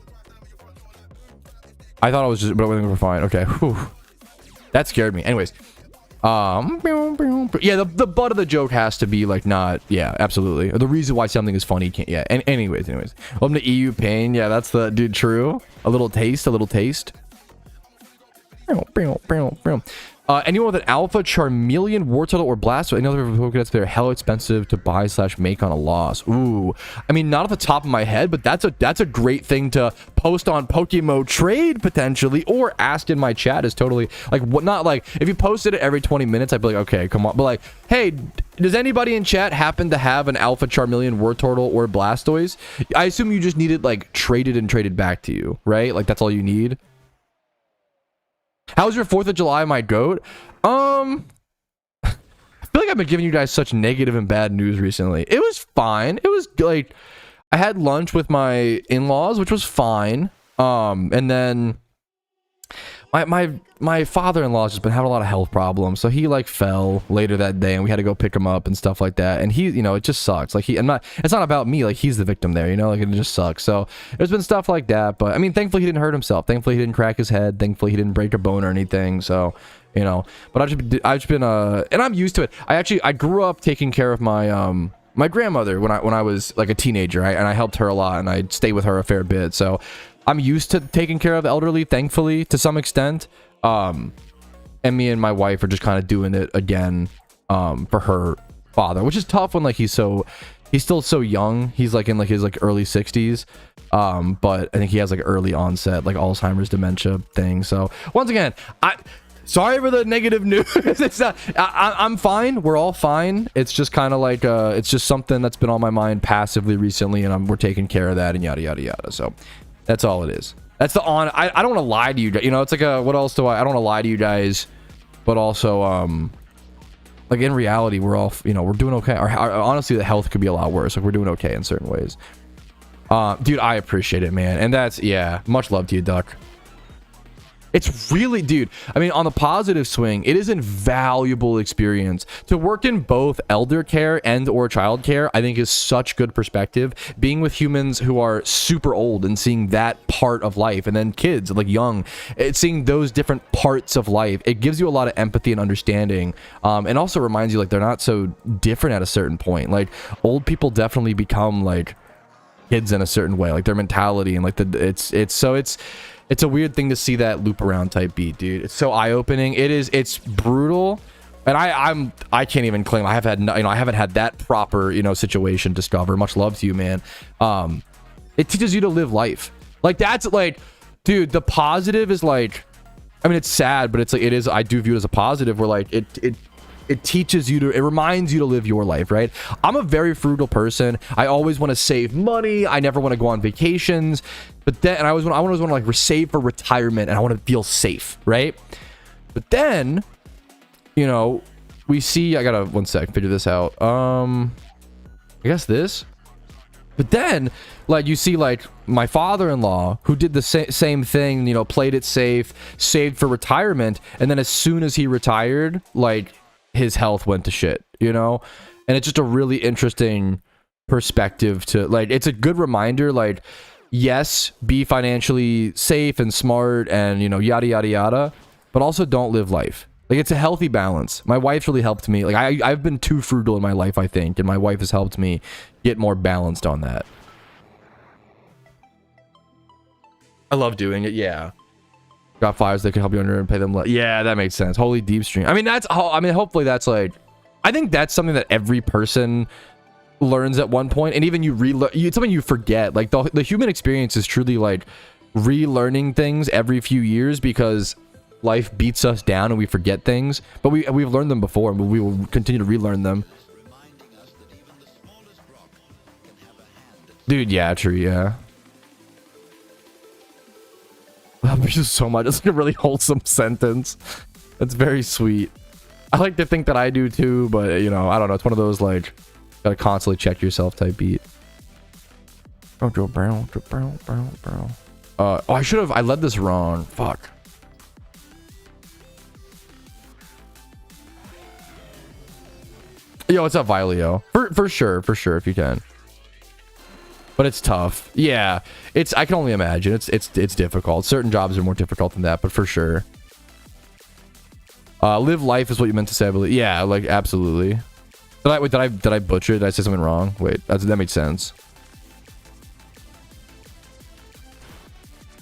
But we're fine. Okay. Whew. That scared me. Anyways. Yeah, the butt of the joke has to be like not, yeah, absolutely. The reason why something is funny can't, yeah. And anyways. Welcome to EU Pain. Yeah, that's the dude. True. A little taste. Anyone with an Alpha, Charmeleon, Wartortle, or Blastoise, any other Pokédex, they're hella expensive to buy / make on a loss. Ooh, I mean, not off the top of my head, but that's a great thing to post on PokeMMO Trade potentially, or ask in my chat is totally like what. Not like if you posted it every 20 minutes, I'd be like, okay, come on. But like, hey, does anybody in chat happen to have an Alpha, Charmeleon, Wartortle, or Blastoise? I assume you just need it like traded and traded back to you, right? Like that's all you need. How's your 4th of July, my goat? I feel like I've been giving you guys such negative and bad news recently. It was fine. It was like I had lunch with my in-laws, which was fine. And then my father-in-law's just been having a lot of health problems, so he like fell later that day, and we had to go pick him up and stuff like that. And he, it just sucks. Like it's not about me. Like he's the victim there, like it just sucks. So there's been stuff like that, but I mean, thankfully he didn't hurt himself. Thankfully he didn't crack his head. Thankfully he didn't break a bone or anything. So but I've just been and I'm used to it. I grew up taking care of my my grandmother when I was like a teenager, right? And I helped her a lot, and I stayed with her a fair bit. So I'm used to taking care of the elderly, thankfully, to some extent. And me and my wife are just kind of doing it again for her father, which is tough when like he's still so young. He's like in like his like early 60s. But I think he has like early onset like Alzheimer's dementia thing. So once again, sorry for the negative news. It's not, I'm fine. We're all fine. It's just kind of like it's just something that's been on my mind passively recently, and we're taking care of that and yada yada yada. So that's all it is. That's the I don't want to lie to you. It's like what else do I don't want to lie to you guys, but also like in reality we're all we're doing okay. Honestly, the health could be a lot worse. Like we're doing okay in certain ways. Dude, I appreciate it, man. And that's, yeah, much love to you, Duck. It's really, dude, I mean, on the positive swing, it is an invaluable experience to work in both elder care and or child care. I think is such good perspective, being with humans who are super old and seeing that part of life, and then kids like young, seeing those different parts of life. It gives you a lot of empathy and understanding, and also reminds you like they're not so different at a certain point. Like old people definitely become like kids in a certain way, like their mentality and like it's a weird thing to see that loop around type beat, dude. It's so eye-opening. It's brutal, and I can't even claim I haven't had that proper situation discover. Much love to you, man. It teaches you to live life. Like that's like, dude, the positive is like, I mean, it's sad, but it's like I do view it as a positive where like it teaches you to, it reminds you to live your life, right? I'm a very frugal person. I always want to save money. I never want to go on vacations, but then, and I always want to like save for retirement, and I want to feel safe, right? But then, we see, I gotta, one sec, figure this out. I guess this. But then, like, you see, like, my father-in-law, who did the same thing, played it safe, saved for retirement, and then as soon as he retired, like, his health went to shit, and it's just a really interesting perspective to, like, it's a good reminder, like, yes, be financially safe and smart and, yada, yada, yada, but also don't live life. Like, it's a healthy balance. My wife's really helped me. Like, I've been too frugal in my life, I think, and my wife has helped me get more balanced on that. I love doing it, yeah. Got fires that can help you under and pay them less. Yeah, that makes sense. Holy deep stream. I mean, hopefully that's like, I think that's something that every person learns at one point, and even it's something you forget. Like the human experience is truly like relearning things every few years, because life beats us down and we forget things, but we've learned them before, and we will continue to relearn them. Dude, yeah, true, yeah. Thank you so much. It's like a really wholesome sentence. That's very sweet. I like to think that I do too, but I don't know. It's one of those like gotta constantly check yourself type beat. Oh, I led this wrong. Fuck. Yo, what's up, Vileo? For sure, if you can. But it's tough. Yeah, I can only imagine. It's difficult. Certain jobs are more difficult than that, but for sure. Live life is what you meant to say, I believe. Yeah, like absolutely. Did I butcher it? Did I say something wrong? Wait, that made sense.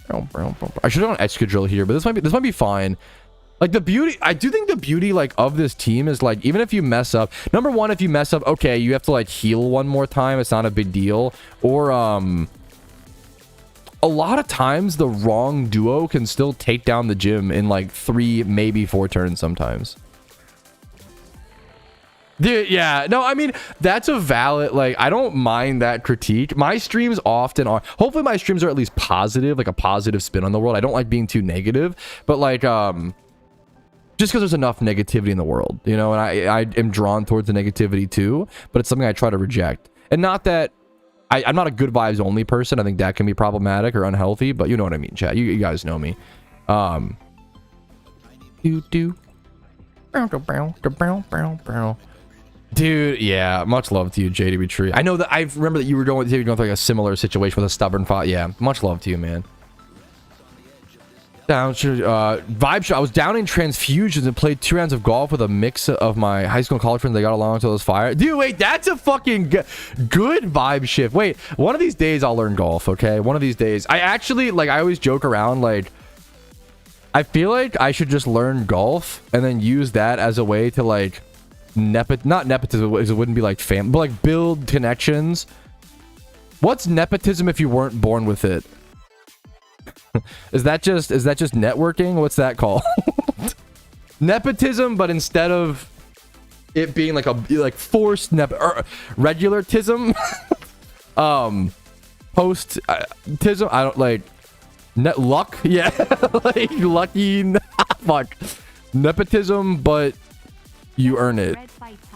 I should have done Excadrill here, but this might be fine. Like the beauty, I do think the beauty like of this team is like, even if you mess up, number one, if you mess up, okay, you have to like heal one more time. It's not a big deal. Or a lot of times the wrong duo can still take down the gym in like 3, maybe 4 turns sometimes. Dude, yeah, no, I mean, that's a valid, like, I don't mind that critique. My streams often are, hopefully my streams are at least positive, like a positive spin on the world. I don't like being too negative, but like, just because there's enough negativity in the world, you know, and I am drawn towards the negativity too, but it's something I try to reject. And not that, I'm not a good vibes only person. I think that can be problematic or unhealthy, but you know what I mean, chat. You guys know me. Dude, yeah, much love to you, JDB Tree. I know that I remember that you were going through like a similar situation with a stubborn fight. Yeah, much love to you, man. Vibe shot. I was down in transfusions and played 2 rounds of golf with a mix of my high school and college friends. They got along until it was fire. Dude, wait, that's a fucking good vibe shift. Wait, one of these days I'll learn golf, okay? One of these days. I actually, like, I always joke around, like, I feel like I should just learn golf and then use that as a way to, like, not nepotism, because it wouldn't be like fam, but like build connections. What's nepotism if you weren't born with it? Is that just networking? What's that called? Nepotism, but instead of it being like forced regularism, post-tism, I don't like net luck. Yeah, like lucky. Fuck, nepotism, but you earn it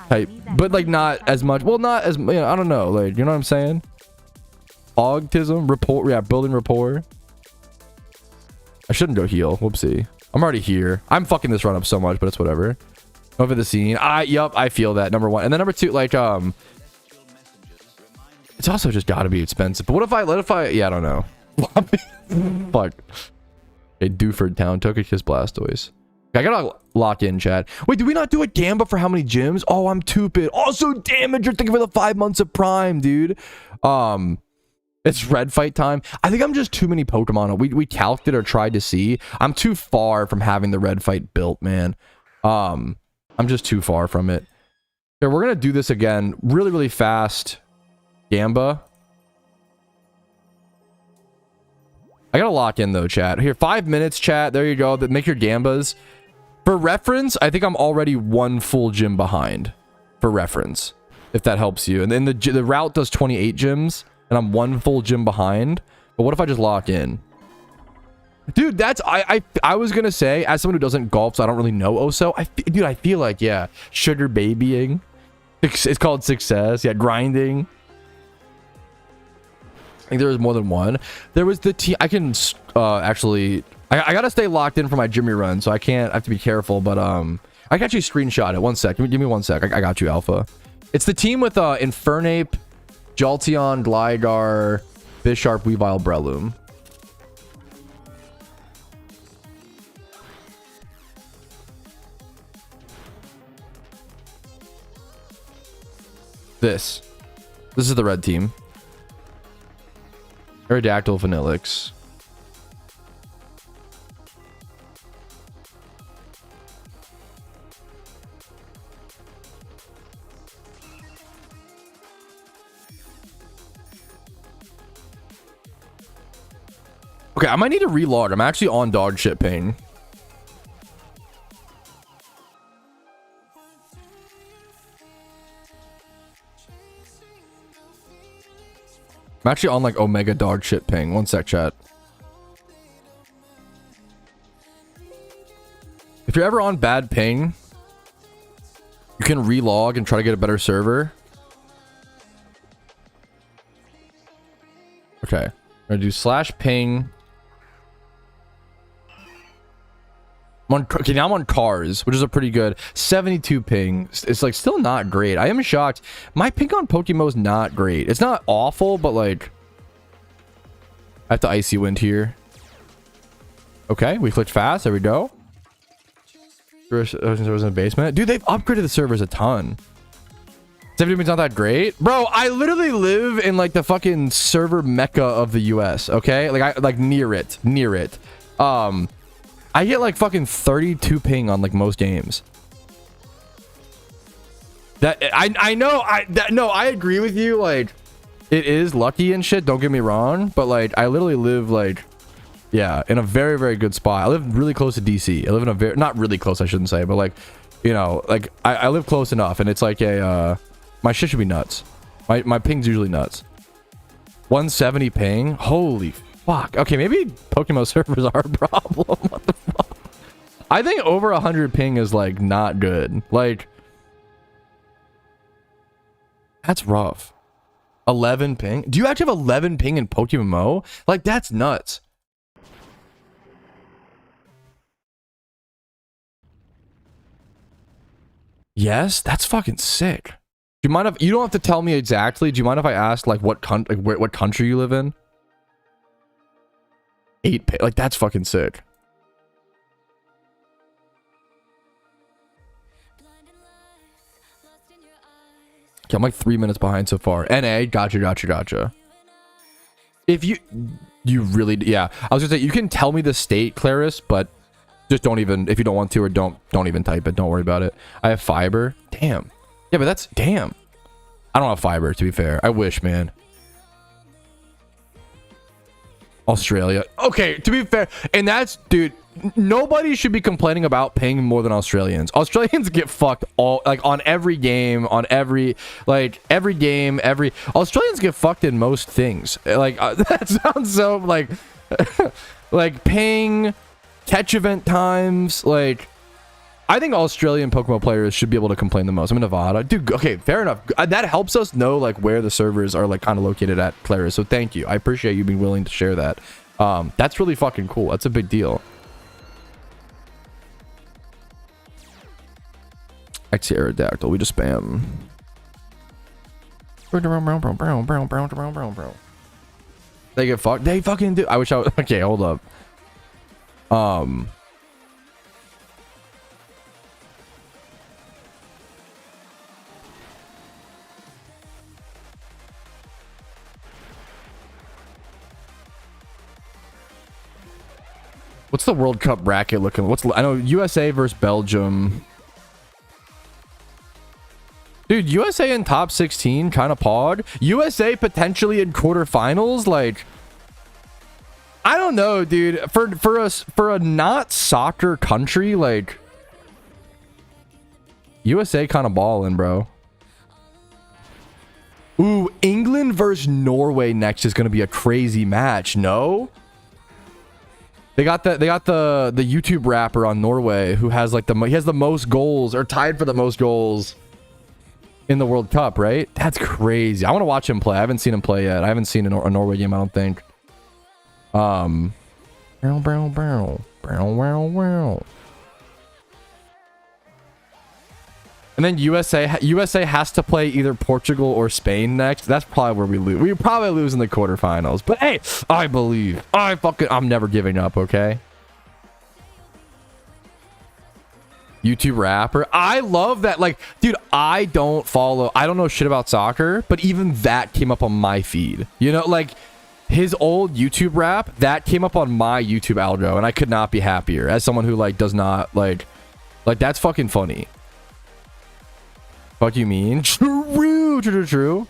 type, but like not as much. Well, not as, you know, I don't know, like, you know what I'm saying? Ogtism, rapport. Yeah, building rapport. I shouldn't go heal. Whoopsie. I'm already here. I'm fucking this run up so much, but it's whatever. Over the scene. Yup, I feel that. Number one. And then number two, like, it's also just gotta be expensive. But what if I, yeah, I don't know. Fuck. A Dewford Town. Togekiss Blastoise. I gotta lock in, chat. Wait, did we not do a Gamba for how many gyms? Oh, I'm stupid. Also, damage. You're thinking for the 5 months of Prime, dude. It's red fight time. I think I'm just too many Pokemon. We calced it or tried to see. I'm too far from having the red fight built, man. I'm just too far from it. Here, we're gonna do this again really, really fast. Gamba. I gotta lock in though, chat. Here, 5 minutes, chat. There you go. Make your Gambas. For reference, I think I'm already 1 full gym behind. For reference, if that helps you. And then the route does 28 gyms, and I'm 1 full gym behind. But what if I just lock in? Dude, that's I was gonna say, as someone who doesn't golf, so I don't really know Oso. Dude, I feel like, yeah, sugar babying. It's called success. Yeah, grinding. I think there was more than one. There was the team. I can actually. I gotta stay locked in for my Jimmy run, so I have to be careful. But I can actually screenshot it. 1 sec. Give me 1 sec. I got you, Alpha. It's the team with Infernape, Jolteon, Gligar, Bisharp, Weavile, Breloom. This is the red team. Aerodactyl, Vanillix. Okay, I might need to relog. I'm actually on dog shit ping. I'm actually on like Omega dog shit ping. 1 sec, chat. If you're ever on bad ping, you can relog and try to get a better server. Okay. I'm gonna do /ping. Okay, now I'm on cars, which is a pretty good 72 ping. It's like still not great. I am shocked. My ping on PokeMMO is not great. It's not awful, but like I have to icy wind here. Okay, we clicked fast. There we go. Servers in the basement. Dude, they've upgraded the servers a ton. 70's not that great, bro. I literally live in like the fucking server mecca of the US. Okay, like I like near it. I get like fucking 32 ping on like most games. That I know. I agree with you. Like, it is lucky and shit. Don't get me wrong, but like I literally live like, yeah, in a very, very good spot. I live really close to DC. I live in a very, not really close, I shouldn't say, but like, you know, like I live close enough, and it's like a my shit should be nuts. My ping's usually nuts. 170 ping. Holy fuck. Okay, maybe PokeMMO servers are a problem. What the fuck? I think over 100 ping is like not good. Like, that's rough. 11 ping. Do you actually have 11 ping in PokeMMO? Like, that's nuts. Yes, that's fucking sick. Do you mind if you don't have to tell me exactly? Do you mind if I ask like what country you live in? 8 ping. Like, that's fucking sick. Okay, I'm like 3 minutes behind so far. NA, gotcha. If you really, yeah. I was gonna say, you can tell me the state, Claris, but just don't even, if you don't want to, or don't even type it. Don't worry about it. I have fiber. Damn. Yeah, but that's, damn. I don't have fiber, to be fair. I wish, man. Australia. Okay, to be fair, and that's, dude, nobody should be complaining about ping more than Australians. Australians get fucked all, like, on every game, on every, like, every game, every, Australians get fucked in most things. Like, that sounds so, like, like, ping, catch event times, like, I think Australian PokeMMO players should be able to complain the most. I'm in Nevada. Dude, okay, fair enough. That helps us know, like, where the servers are, like, kind of located at, Clara. So thank you. I appreciate you being willing to share that. That's really fucking cool. That's a big deal. XC Aerodactyl. We just spam. They get fucked. They fucking do. I wish I was... Okay, hold up. What's the World Cup bracket looking? I know USA versus Belgium. Dude, USA in top 16, kind of pog. USA potentially in quarterfinals, like, I don't know, dude. For a not soccer country, like, USA kind of balling, bro. Ooh, England versus Norway next is gonna be a crazy match. No. They got the YouTube rapper on Norway who has like he has the most goals, or tied for the most goals in the World Cup, right? That's crazy. I want to watch him play. I haven't seen him play yet. I haven't seen a Norway game, I don't think. And then USA has to play either Portugal or Spain next. That's probably where we lose. We probably lose in the quarterfinals. But hey, I believe. I'm never giving up, okay? YouTube rapper. I love that. Like, dude, I don't know shit about soccer, but even that came up on my feed. You know, like, his old YouTube rap, that came up on my YouTube algo, and I could not be happier as someone who, like, does not, like, that's fucking funny. Fuck you mean? True.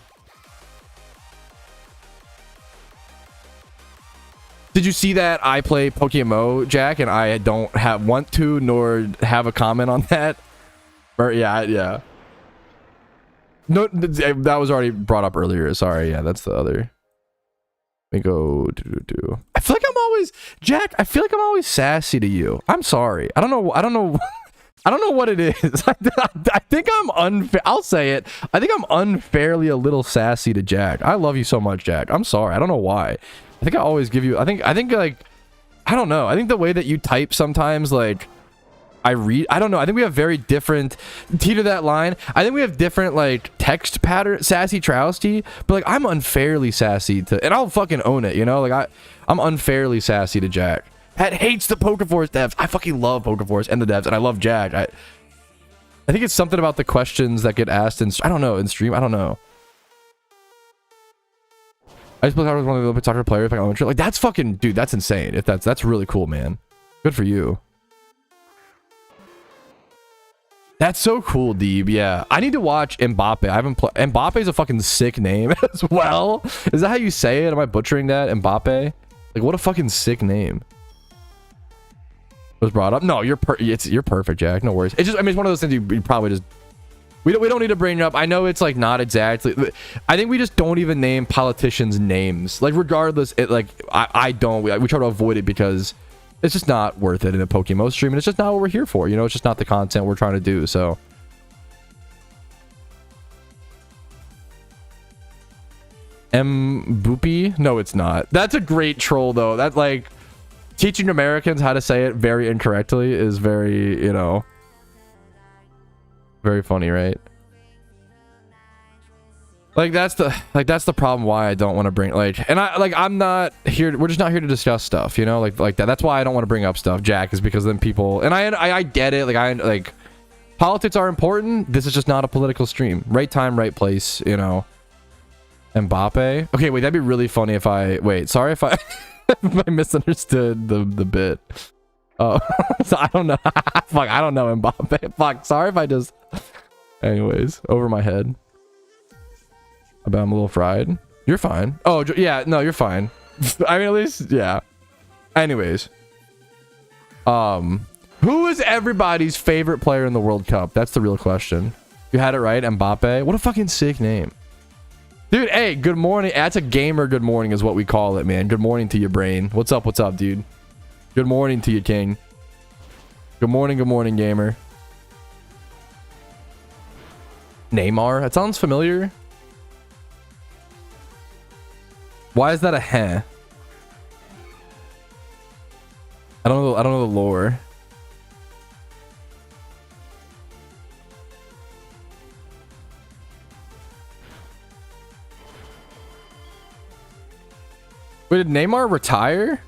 Did you see that I play PokeMMO, Jack, and I don't want to nor have a comment on that? Or, yeah. No, that was already brought up earlier. Sorry, yeah, that's the other. Let me go. I feel like I'm always, Jack. I feel like I'm always sassy to you. I'm sorry. I don't know. I don't know what it is. I think I'm unfair. I'll say it. I think I'm unfairly a little sassy to Jack. I love you so much, Jack. I'm sorry. I don't know why. I think I always give you... I think like... I don't know. I think the way that you type sometimes, like... I don't know. I think we have very different... to that line. I think we have different, like, text pattern... Sassy Trousty. But, like, I'm unfairly sassy to... And I'll fucking own it, you know? Like, I'm unfairly sassy to Jack. Pat hates the Pokeforce devs. I fucking love Pokeforce and the devs, and I love Jack. I think it's something about the questions that get asked in, I don't know, in stream. I don't know. I just played with one of the Olympic soccer players, like that's fucking, dude, that's insane. If that's really cool, man. Good for you. That's so cool, Deeb. Yeah, I need to watch Mbappe. I haven't played. Mbappe is a fucking sick name as well. Is that how you say it? Am I butchering that? Mbappe? Like, what a fucking sick name. Was brought up. No, you're perfect, Jack. No worries. It's just, I mean, it's one of those things you probably just. We don't need to bring it up. I know it's like not exactly. I think we just don't even name politicians names. Like regardless, it like I don't. We try to avoid it because it's just not worth it in a PokeMMO stream, and it's just not what we're here for. You know, it's just not the content we're trying to do. So. Boopy? No, it's not. That's a great troll though. That like teaching Americans how to say it very incorrectly is very, you know. Very funny, right? Like that's the problem why I don't want to bring and I'm not here, we're just not here to discuss stuff, you know, like that. That's why I don't want to bring up stuff, Jack, is because then people, and I get it, like politics are important. This is just not a political stream. Right time, right place, you know. Mbappe. Okay, wait, that'd be really funny if sorry if I if I misunderstood the bit. Oh, so I don't know. Fuck, I don't know Mbappe. Fuck, sorry if I just. Anyways, over my head. I bet I'm a little fried. You're fine. Oh, yeah, no, you're fine. I mean, at least, yeah. Anyways. Who is everybody's favorite player in the World Cup? That's the real question. You had it right, Mbappe. What a fucking sick name. Dude, hey, good morning. That's a gamer good morning is what we call it, man. Good morning to your brain. What's up, dude? Good morning to you, king. Good morning, gamer. Neymar? That sounds familiar. Why is that a heh? I don't know the lore. Wait, did Neymar retire?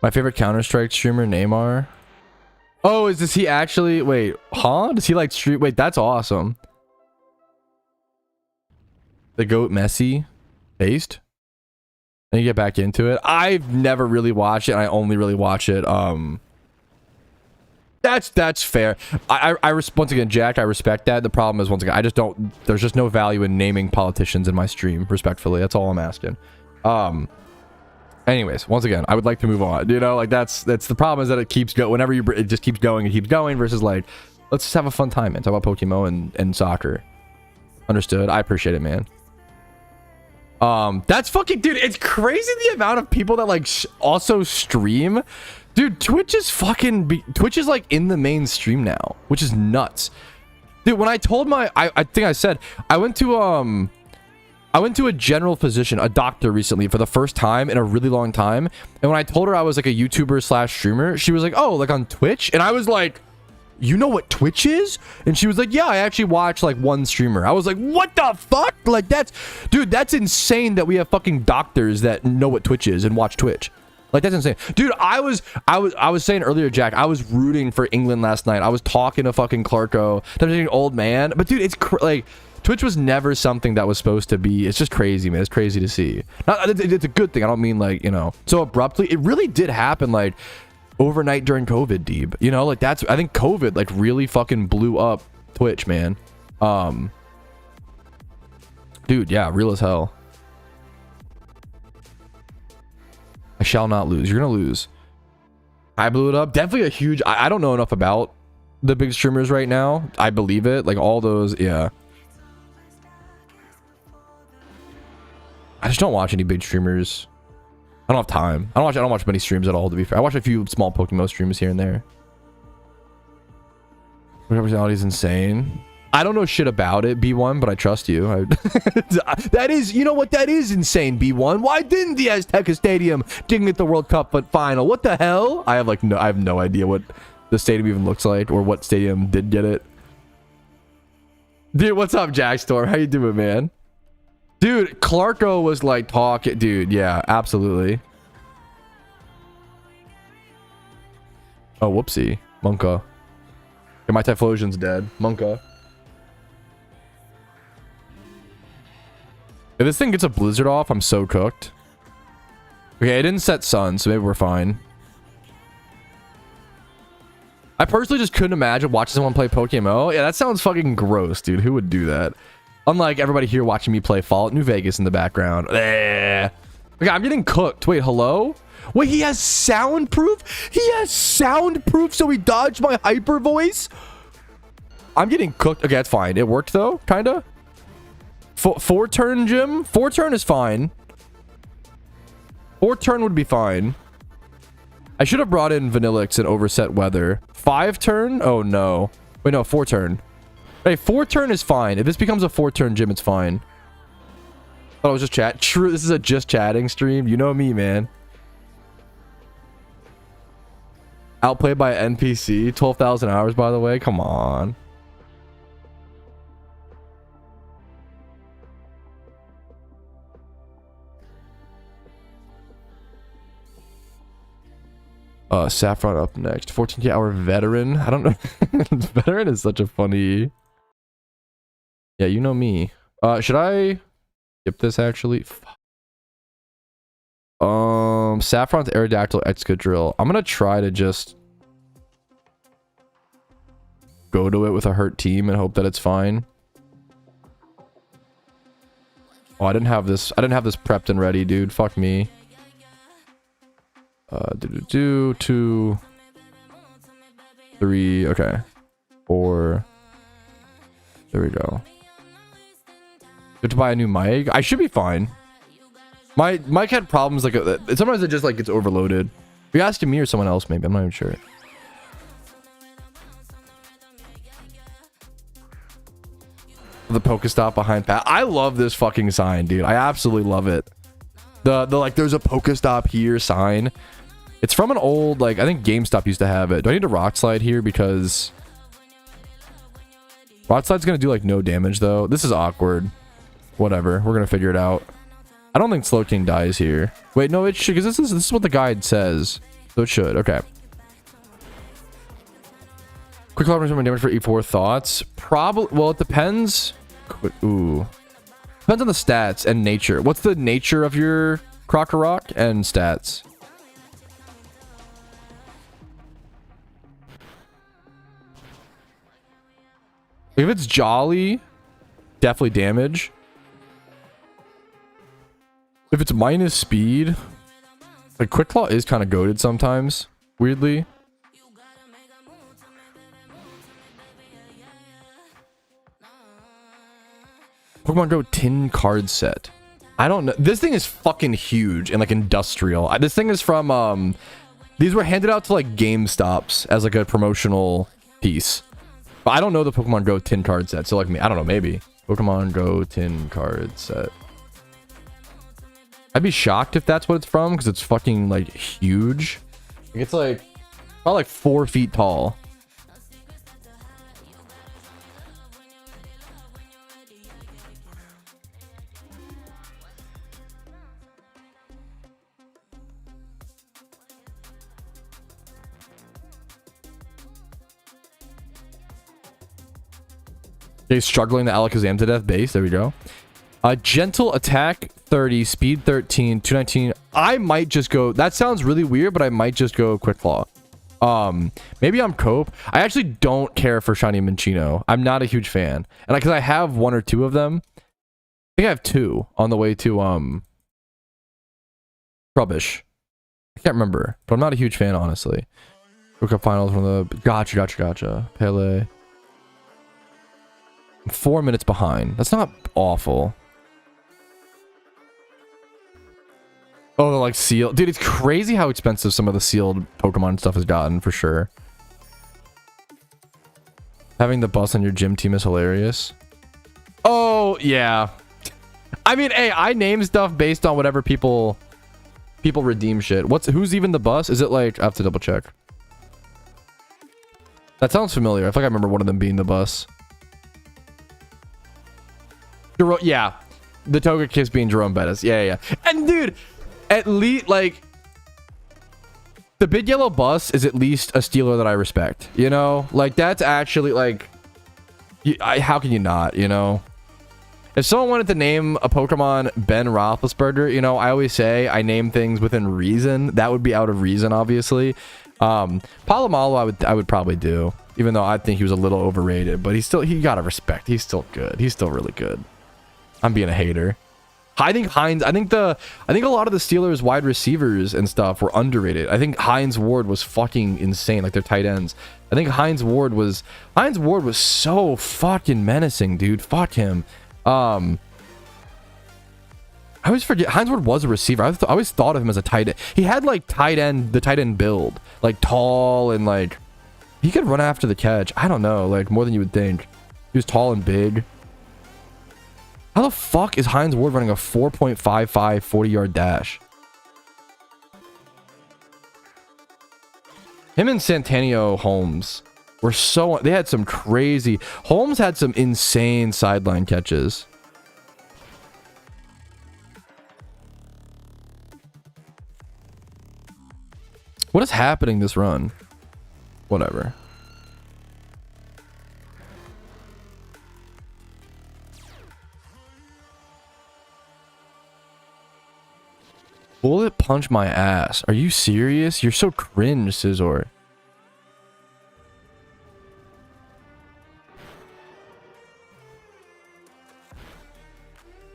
My favorite Counter-Strike streamer, Neymar. Oh, does he actually... Wait, huh? Does he like stream... Wait, that's awesome. The GOAT Messi. Based? And you get back into it. I've never really watched it. I only really watch it. That's fair. Once again, Jack, I respect that. The problem is, once again, I just don't... There's just no value in naming politicians in my stream, respectfully. That's all I'm asking. Anyways, once again, I would like to move on. You know, like that's the problem is that it keeps going. Whenever it just keeps going and keeps going versus like, let's just have a fun time and talk about PokeMMO and soccer. Understood. I appreciate it, man. That's fucking, dude, it's crazy the amount of people that like also stream. Dude, Twitch is like in the mainstream now, which is nuts. Dude, when I told I think I said I went to a general physician, a doctor recently for the first time in a really long time. And when I told her I was like a YouTuber / streamer, she was like, oh, like on Twitch? And I was like, you know what Twitch is? And she was like, yeah, I actually watch like one streamer. I was like, what the fuck? Like dude, that's insane that we have fucking doctors that know what Twitch is and watch Twitch. Like that's insane. Dude, I was saying earlier, Jack, I was rooting for England last night. I was talking to fucking Clarko, that was an old man. But dude, it's like Twitch was never something that was supposed to be. It's just crazy, man. It's crazy to see. It's a good thing. I don't mean like, you know, so abruptly. It really did happen like overnight during COVID, Deeb. You know, like I think COVID like really fucking blew up Twitch, man. Dude, yeah, real as hell. I shall not lose. You're gonna lose. I blew it up. Definitely a huge... I don't know enough about the big streamers right now. I believe it. Like all those, yeah. I just don't watch any big streamers. I don't have time. I don't watch many streams at all, to be fair. I watch a few small PokeMMO streams here and there. My personality is insane. I don't know shit about it, B1, but I trust you. That is, you know what? That is insane, B1. Why didn't the Azteca Stadium didn't get the World Cup final? What the hell? I have no idea what the stadium even looks like or what stadium did get it. Dude, what's up, Jackstorm? How you doing, man? Dude, Clarko was like talking. Dude, yeah, absolutely. Oh, whoopsie. Monka. Okay, my Typhlosion's dead. Monka. If this thing gets a blizzard off, I'm so cooked. Okay, it didn't set sun, so maybe we're fine. I personally just couldn't imagine watching someone play PokeMMO. Yeah, that sounds fucking gross, dude. Who would do that? Unlike everybody here watching me play Fallout New Vegas in the background. Okay, I'm getting cooked. Wait, hello? Wait, he has soundproof? He has soundproof, so he dodged my hyper voice? I'm getting cooked. Okay, that's fine. It worked, though, kind of. Four turn, Jim? 4 turn is fine. 4 turn would be fine. I should have brought in Vanillix and overset weather. 5 turn? Oh, no. Wait, no, 4 turn. Hey, 4 turn is fine. If this becomes a 4 turn, Jim, it's fine. Oh, it was just chat. True, this is a just chatting stream. You know me, man. Outplayed by an NPC. 12,000 hours, by the way. Come on. Saffron up next. 14K hour veteran. I don't know. Veteran is such a funny... Yeah, you know me. Should I skip this actually? Saffron's Aerodactyl Excadrill. I'm gonna try to just go to it with a hurt team and hope that it's fine. Oh, I didn't have this prepped and ready, dude. Fuck me. 2, 3, okay. 4. There we go. Have to buy a new mic. I should be fine. My mic had problems like sometimes it just like gets overloaded. Are you asking me or someone else? Maybe I'm not even sure. The Pokestop behind Pat. I love this fucking sign, dude. I absolutely love it. The like there's a Pokestop here sign. It's from an old like I think GameStop used to have it. Do I need to rock slide here because rock slide's gonna do like no damage though. This is awkward. Whatever, we're gonna figure it out. I don't think Slowking dies here. Wait, no, it should, because this is what the guide says. So it should. Okay. Quick level damage for E4 thoughts. Probably. Well, it depends. Ooh. Depends on the stats and nature. What's the nature of your Krokorok and stats? If it's Jolly, definitely damage. If it's minus speed, like Quick Claw is kind of goated sometimes, weirdly. Pokemon Go tin card set. I don't know. This thing is fucking huge and like industrial. This thing is from these were handed out to like GameStops as like a promotional piece. But I don't know the Pokemon Go tin card set. So like me, I don't know, maybe. Pokemon Go tin card set. I'd be shocked if that's what it's from because it's fucking like huge. It's like about like 4 feet tall. Okay, struggling the Alakazam to death base. There we go. Gentle attack 30, speed 13, 219. I might just go. That sounds really weird, but I might just go Quick Claw. Maybe I'm Cope. I actually don't care for Shiny Minccino. I'm not a huge fan, and because I have 1 or 2 of them. I think I have 2 on the way to Rubbish. I can't remember, but I'm not a huge fan, honestly. World Cup finals from the gotcha. Pele. I'm 4 minutes behind. That's not awful. Oh, like sealed. Dude, it's crazy how expensive some of the sealed Pokemon stuff has gotten, for sure. Having the bus on your gym team is hilarious. Oh, yeah. I mean, hey, I name stuff based on whatever people redeem shit. Who's even the bus? Is it like... I have to double check. That sounds familiar. I feel like I remember one of them being the bus. Yeah. the Togekiss being Jerome Bettis. Yeah. And dude, at least like the big yellow bus is at least a stealer that I respect. You know, like that's actually like, how can you not? You know, if someone wanted to name a Pokemon Ben Roethlisberger, you know, I always say I name things within reason. That would be out of reason, obviously. Palomalo, I would probably do, even though I think he was a little overrated. But he gotta respect. He's still good. He's still really good. I'm being a hater. I think Hines. I think a lot of the Steelers wide receivers and stuff were underrated. I think Hines Ward was fucking insane. Like their tight ends. I think Hines Ward was so fucking menacing, dude. Fuck him. I always forget Hines Ward was a receiver. I always thought of him as a tight end. He had like the tight end build, like tall and like he could run after the catch. I don't know, like more than you would think. He was tall and big. How the fuck is Hines Ward running a 4.55 40-yard dash? Him and Santonio Holmes were so... They had some crazy... Holmes had some insane sideline catches. What is happening this run? Whatever. Bullet punch my ass. Are you serious? You're so cringe, Scizor.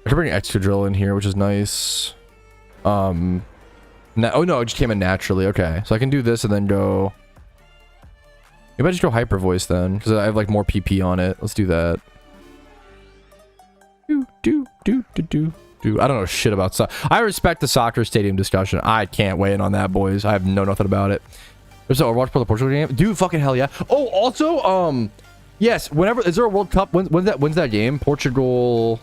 I can bring Excadrill in here, which is nice. Oh no, it just came in naturally. Okay, so I can do this and then go. Maybe I just go Hyper Voice then, because I have like more PP on it. Let's do that. I don't know shit about soccer. I respect the soccer stadium discussion. I can't weigh in on that, boys. I know nothing about it. There's an Overwatch for the Portugal game, dude. Fucking hell yeah. Oh, also, yes. Whenever is there a World Cup? When's that game? Portugal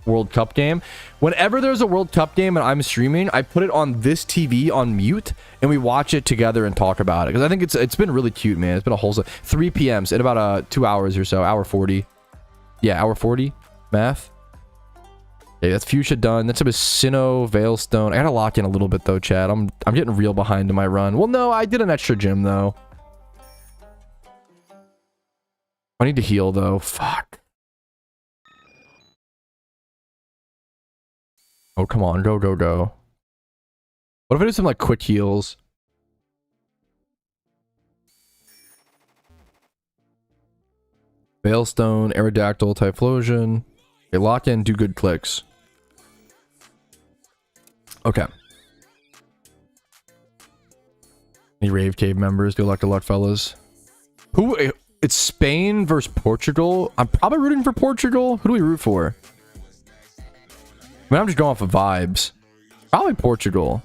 World Cup game. Whenever there's a World Cup game and I'm streaming, I put it on this TV on mute and we watch it together and talk about it because I think it's been really cute, man. It's been a wholesome 3 p.m. in about 2 hours or so. Hour 40. Yeah, hour 40. Math. Okay, that's Fuchsia done. That's a Sinnoh, Veilstone. I gotta lock in a little bit though, Chad. I'm getting real behind in my run. Well, no, I did an extra gym though. I need to heal though. Fuck. Oh, come on. Go. What if I do some like quick heals? Veilstone, Aerodactyl, Typhlosion. Okay, lock in, do good clicks. Okay. Any Rave Cave members? Good luck, fellas. It's Spain versus Portugal. I'm probably rooting for Portugal. Who do we root for? I mean, I'm just going off of vibes. Probably Portugal.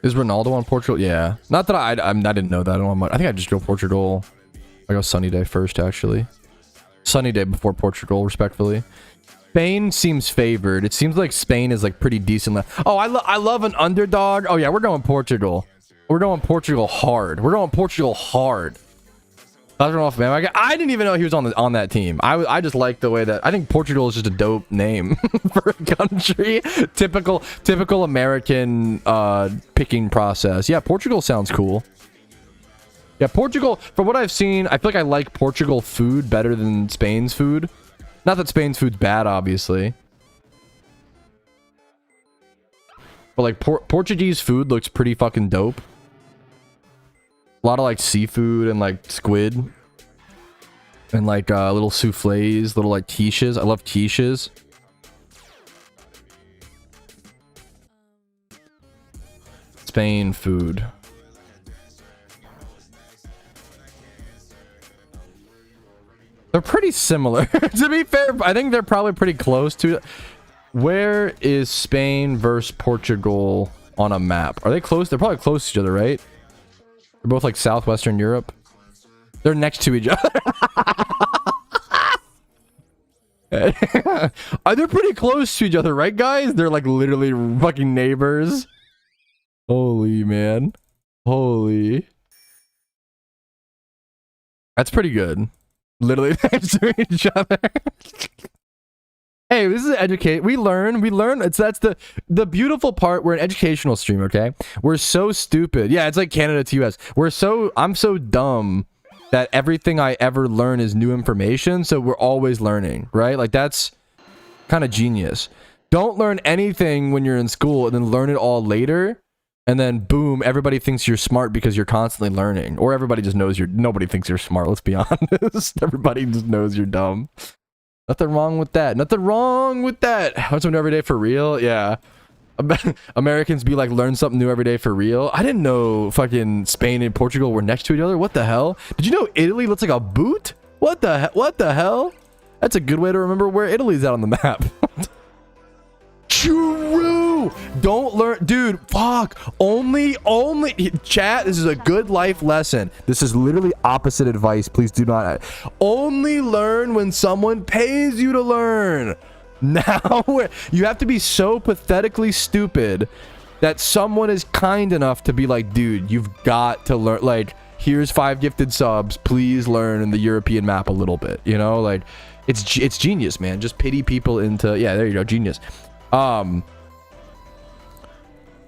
Is Ronaldo on Portugal? Yeah. Not that I didn't know that. I think I just go Portugal. I go Sunny Day first, actually. Sunny Day before Portugal, respectfully. Spain seems favored. It seems like Spain is like pretty decent. Oh, I love an underdog. Oh yeah, we're going Portugal. We're going Portugal hard. We're going Portugal hard. Off, man. I didn't even know he was on that team. I just like the way that I think Portugal is just a dope name for a country. Typical American picking process. Yeah, Portugal sounds cool. Yeah, Portugal. From what I've seen, I feel like I like Portugal food better than Spain's food. Not that Spain's food's bad, obviously. But like Portuguese food looks pretty fucking dope. A lot of like seafood and like squid. And like little souffles, little like quiches. I love quiches. Spain food. They're pretty similar. To be fair, I think they're probably pretty close to... Where is Spain versus Portugal on a map? Are they close? They're probably close to each other, right? They're both like southwestern Europe. They're next to each other. They're pretty close to each other, right, guys? They're like literally fucking neighbors. Holy man. Holy. That's pretty good. Literally next to each other. Hey, this is educate. We learn. That's the beautiful part. We're an educational stream, okay? We're so stupid. Yeah, it's like Canada to US. I'm so dumb that everything I ever learn is new information, so we're always learning, right? Like, that's kind of genius. Don't learn anything when you're in school and then learn it all later, and then boom, everybody thinks you're smart because you're constantly learning. Or everybody just knows nobody thinks you're smart, let's be honest. Everybody just knows you're dumb. Nothing wrong with that. Nothing wrong with that. Learn something new every day for real? Yeah. Americans be like, learn something new every day for real. I didn't know fucking Spain and Portugal were next to each other. What the hell? Did you know Italy looks like a boot? What the hell? That's a good way to remember where Italy's at on the map. True. Don't learn, dude. Fuck. Only chat. This is a good life lesson. This is literally opposite advice. Please do not. Only learn when someone pays you to learn. Now you have to be so pathetically stupid that someone is kind enough to be like, dude, you've got to learn. Like, here's 5 gifted subs. Please learn in the European map a little bit. You know, like it's genius, man. Just pity people into, yeah, there you go, genius.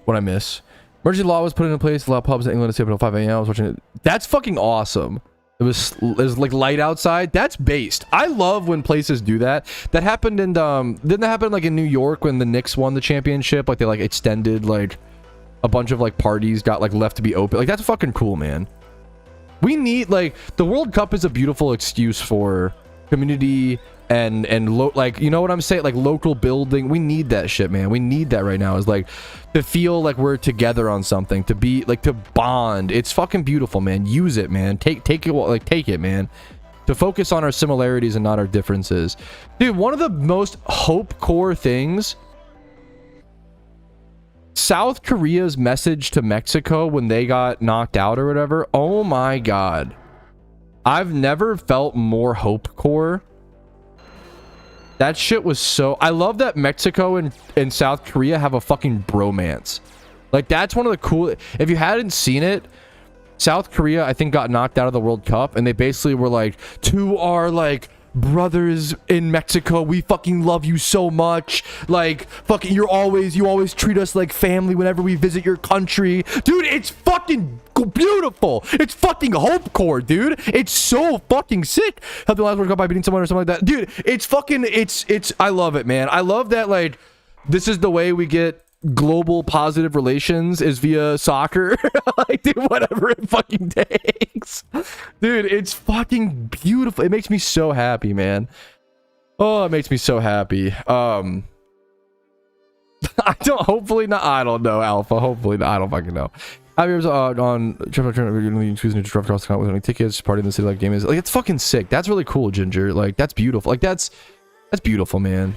What I miss? Emergency law was put into place to allow pubs in England to stay up until 5 a.m. I was watching it. That's fucking awesome. It was like light outside. That's based. I love when places do that. That happened in didn't that happen like in New York when the Knicks won the championship? Like they like extended, like a bunch of like parties got like left to be open. Like that's fucking cool, man. We need, like, the World Cup is a beautiful excuse for community and like, you know what I'm saying, like local building. We need that shit, man. We need that right now, is like to feel like we're together on something, to be like, to bond. It's fucking beautiful, man. Use it, man. Take it, like take it, man, to focus on our similarities and not our differences. Dude, one of the most hope core things, South Korea's message to Mexico when they got knocked out or whatever. Oh my god, I've never felt more hope core. That shit was so... I love that Mexico and South Korea have a fucking bromance. Like, that's one of the cool... If you hadn't seen it, South Korea, I think, got knocked out of the World Cup, and they basically were like, to our, like, brothers in Mexico, we fucking love you so much. Like, fucking, you always treat us like family whenever we visit your country. Dude, it's fucking beautiful. It's fucking hope core, dude. It's so fucking sick. Help the last World Cup by beating someone or something like that. Dude, it's fucking, it's, I love it, man. I love that, like, this is the way we get global positive relations, is via soccer. Like, dude, whatever it fucking takes. Dude, it's fucking beautiful. It makes me so happy, man. Oh, it makes me so happy. I don't know, Alpha. Hopefully not. I don't fucking know. I was on choosing to drive across the continent with any tickets, party in the city like game is. Like, it's fucking sick. That's really cool, Ginger. Like, that's beautiful. Like, that's beautiful, man.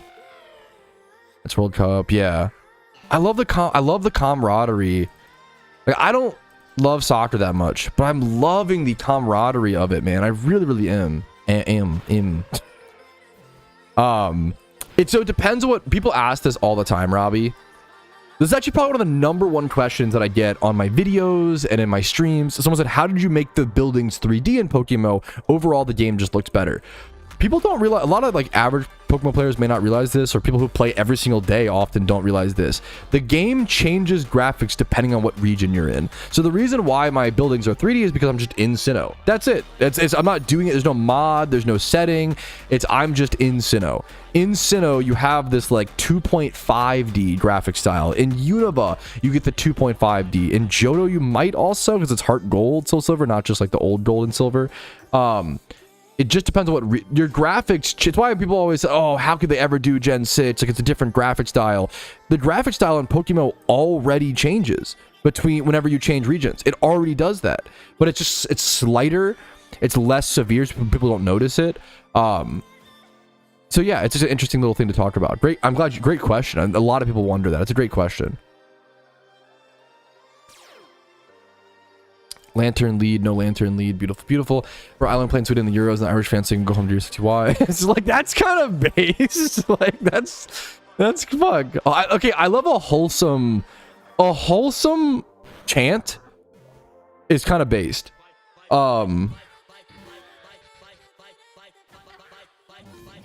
That's World Cup, yeah. I love the camaraderie. Like, I don't love soccer that much, but I'm loving the camaraderie of it, man. I really, really am. So it depends on what people ask this all the time, Robbie. This is actually probably one of the #1 questions that I get on my videos and in my streams. Someone said, how did you make the buildings 3D in PokeMMO? Overall, the game just looks better. People don't realize, a lot of like average Pokemon players may not realize this, or people who play every single day often don't realize this. The game changes graphics depending on what region you're in. So the reason why my buildings are 3D is because I'm just in Sinnoh. That's it. I'm not doing it. There's no mod. There's no setting. I'm just in Sinnoh. In Sinnoh, you have this like 2.5D graphic style. In Unova, you get the 2.5D. In Johto, you might also, because it's Heart Gold, Soul Silver, not just like the old Gold and Silver. It just depends on what your graphics. It's why people always say, oh, how could they ever do Gen 6? Like, it's a different graphic style. The graphic style in PokeMMO already changes between whenever you change regions. It already does that. But it's slighter. It's less severe, so people don't notice it. So yeah, it's just an interesting little thing to talk about. Great. I'm glad great question. A lot of people wonder that. It's a great question. Lantern lead, no lantern lead. Beautiful, beautiful. For Island playing Sweden in the Euros, and the Irish fans saying go home to your 60Y. It's like, that's kind of base. Like, that's fuck. Okay, I love a wholesome chant is kind of based.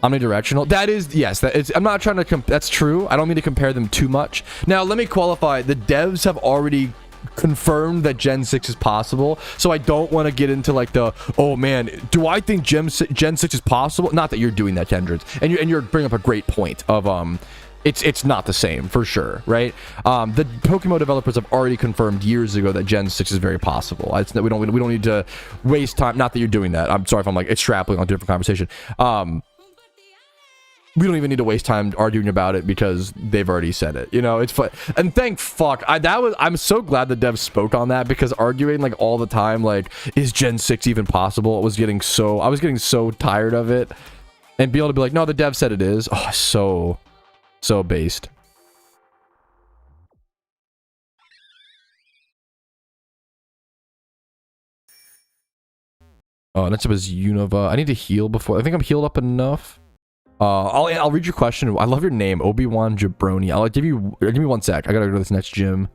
Omnidirectional. That is, yes, that is. I'm not trying to that's true. I don't mean to compare them too much. Now, let me qualify. The devs have already confirmed that Gen 6 is possible, so I don't want to get into like the, oh man, do I think Gen 6 is possible? Not that you're doing that, Kendricks, and you're bringing up a great point of it's not the same for sure, right? The PokeMMO developers have already confirmed years ago that Gen 6 is very possible. We don't need to waste time. Not that you're doing that. I'm sorry if I'm like extrapolating on a different conversation. We don't even need to waste time arguing about it because they've already said it. You know, it's fun. And thank fuck. I'm so glad the devs spoke on that, because arguing like all the time, like, is Gen 6 even possible? I was getting so tired of it. And be able to be like, no, the dev said it is. Oh, so based. Oh, next up is Unova. I need to heal before. I think I'm healed up enough. I'll read your question. I love your name, Obi-Wan Jabroni. Give me 1 sec. I gotta go to this next gym.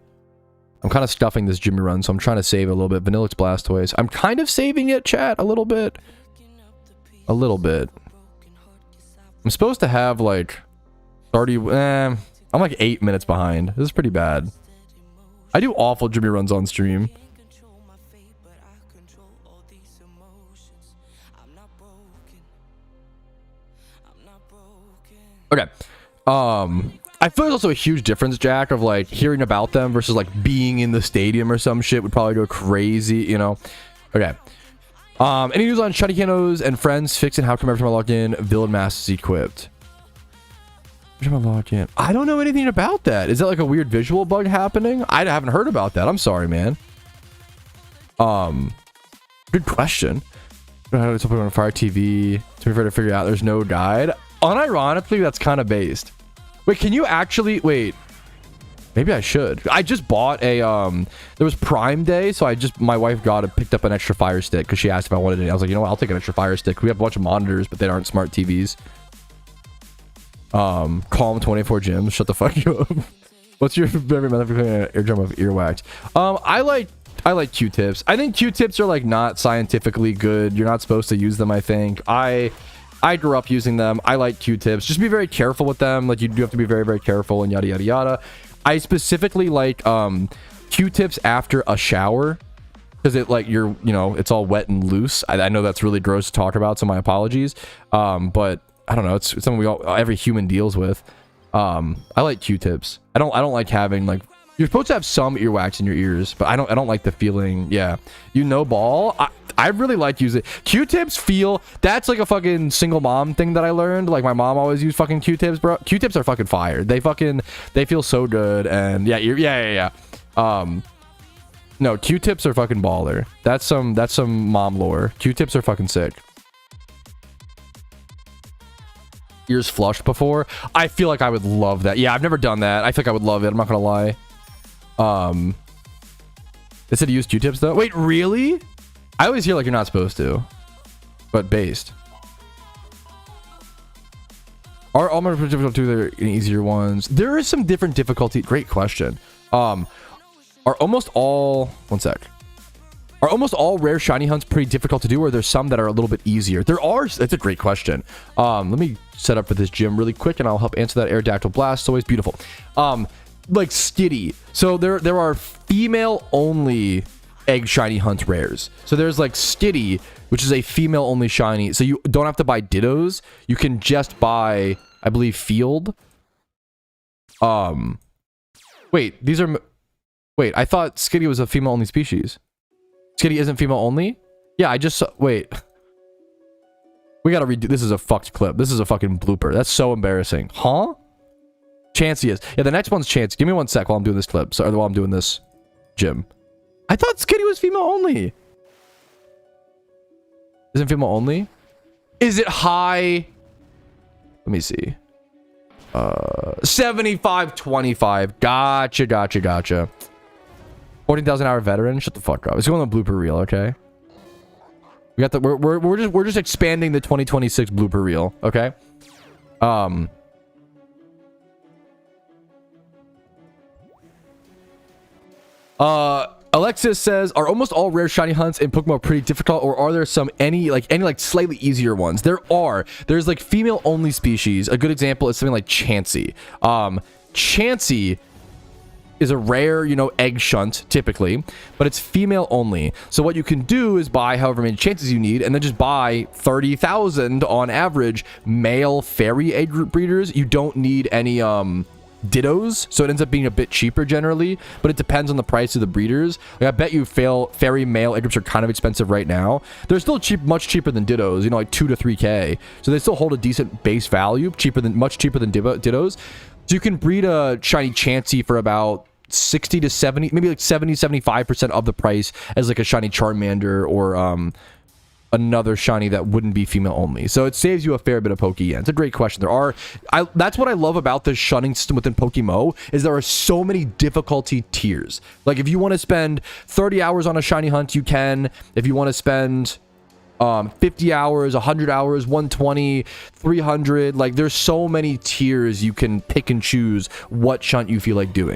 I'm kind of stuffing this Jimmy run, so I'm trying to save it a little bit. Vanillix Blastoise. I'm kind of saving it, chat, a little bit. A little bit. I'm supposed to have like 30. I'm like 8 minutes behind. This is pretty bad. I do awful Jimmy runs on stream. Okay. I feel there's also a huge difference, Jack, of like hearing about them versus like being in the stadium or some shit would probably go crazy, you know. Okay. Any news on Shiny Canos and friends fixing how come every time I log in, Villain Mask is equipped? Every time I log in. I don't know anything about that. Is that like a weird visual bug happening? I haven't heard about that. I'm sorry, man. Good question. Something on Fire TV. To be fair to figure out, there's no guide. Unironically, that's kind of based. Wait, can you actually wait? Maybe I should. I just bought a there was Prime Day, so my wife picked up an extra Fire Stick because she asked if I wanted it. I was like, you know what, I'll take an extra Fire Stick. We have a bunch of monitors, but they aren't smart TVs. Calm 24 gyms. Shut the fuck up. What's your favorite method for cleaning an eardrum of earwax? I like Q-tips. I think Q-tips are like not scientifically good. You're not supposed to use them, I think. I grew up using them. I like Q-tips. Just be very careful with them. Like, you do have to be very, very careful and yada, yada, yada. I specifically like Q-tips after a shower because it like it's all wet and loose. I know that's really gross to talk about, so my apologies. But I don't know. It's something every human deals with. I like Q-tips. I don't like having like, you're supposed to have some earwax in your ears, but I don't like the feeling. Yeah, ball. I really like using Q-tips. That's like a fucking single mom thing that I learned. Like, my mom always used fucking Q-tips, bro. Q-tips are fucking fire. They feel so good. And yeah. No, Q-tips are fucking baller. That's some mom lore. Q-tips are fucking sick. Ears flushed before. I feel like I would love that. Yeah, I've never done that. I think I would love it. I'm not gonna lie. They said to use Q-tips though. Wait, really? I always hear like you're not supposed to, but based. Are all more difficult to their easier ones? There is some different difficulty. Great question. Are almost all rare shiny hunts pretty difficult to do, or there's some that are a little bit easier? That's a great question. Let me set up for this gym really quick and I'll help answer that. Aerodactyl Blastoise, beautiful. Like Skitty. So there are female only egg shiny hunt rares. So there's like Skitty, which is a female only shiny. So you don't have to buy Dittos. You can just buy, I believe, Field. Wait, I thought Skitty was a female only species. Skitty isn't female only? Yeah, I just saw, wait. We gotta redo, this is a fucked clip. This is a fucking blooper. That's so embarrassing. Huh? Chansey is. Yeah, the next one's Chansey. Give me 1 sec while I'm doing this clip. Sorry, while I'm doing this gym. I thought Skitty was female only. Isn't female only? Is it high? Let me see. 75-25. Gotcha. 14,000 hour veteran. Shut the fuck up. It's going on the blooper reel, okay? We got the we're just expanding the 2026 blooper reel, okay? Alexis says, are almost all rare shiny hunts in Pokemon pretty difficult, or are there some any slightly easier ones? There's like female only species. A good example is something like Chansey. Chansey is a rare, you know, egg shunt typically, but it's female only. So what you can do is buy however many chances you need, and then just buy 30,000 on average male fairy egg group breeders. You don't need any dittos, so it ends up being a bit cheaper generally, but it depends on the price of the breeders. Like, I bet you fairy male egg groups are kind of expensive right now. They're still much cheaper than dittos, you know, like 2 to 3k, so they still hold a decent base value, much cheaper than dittos. So you can breed a shiny Chansey for about 60 to 70, maybe like 70-75% of the price as like a shiny Charmander or another shiny that wouldn't be female only. So it saves you a fair bit of Pokeyen. It's a great question. That's what I love about the shunning system within PokeMMO, is there are so many difficulty tiers. Like if you want to spend 30 hours on a shiny hunt, you can. If you want to spend 50 hours, 100 hours, 120, 300, like there's so many tiers you can pick and choose what shunt you feel like doing.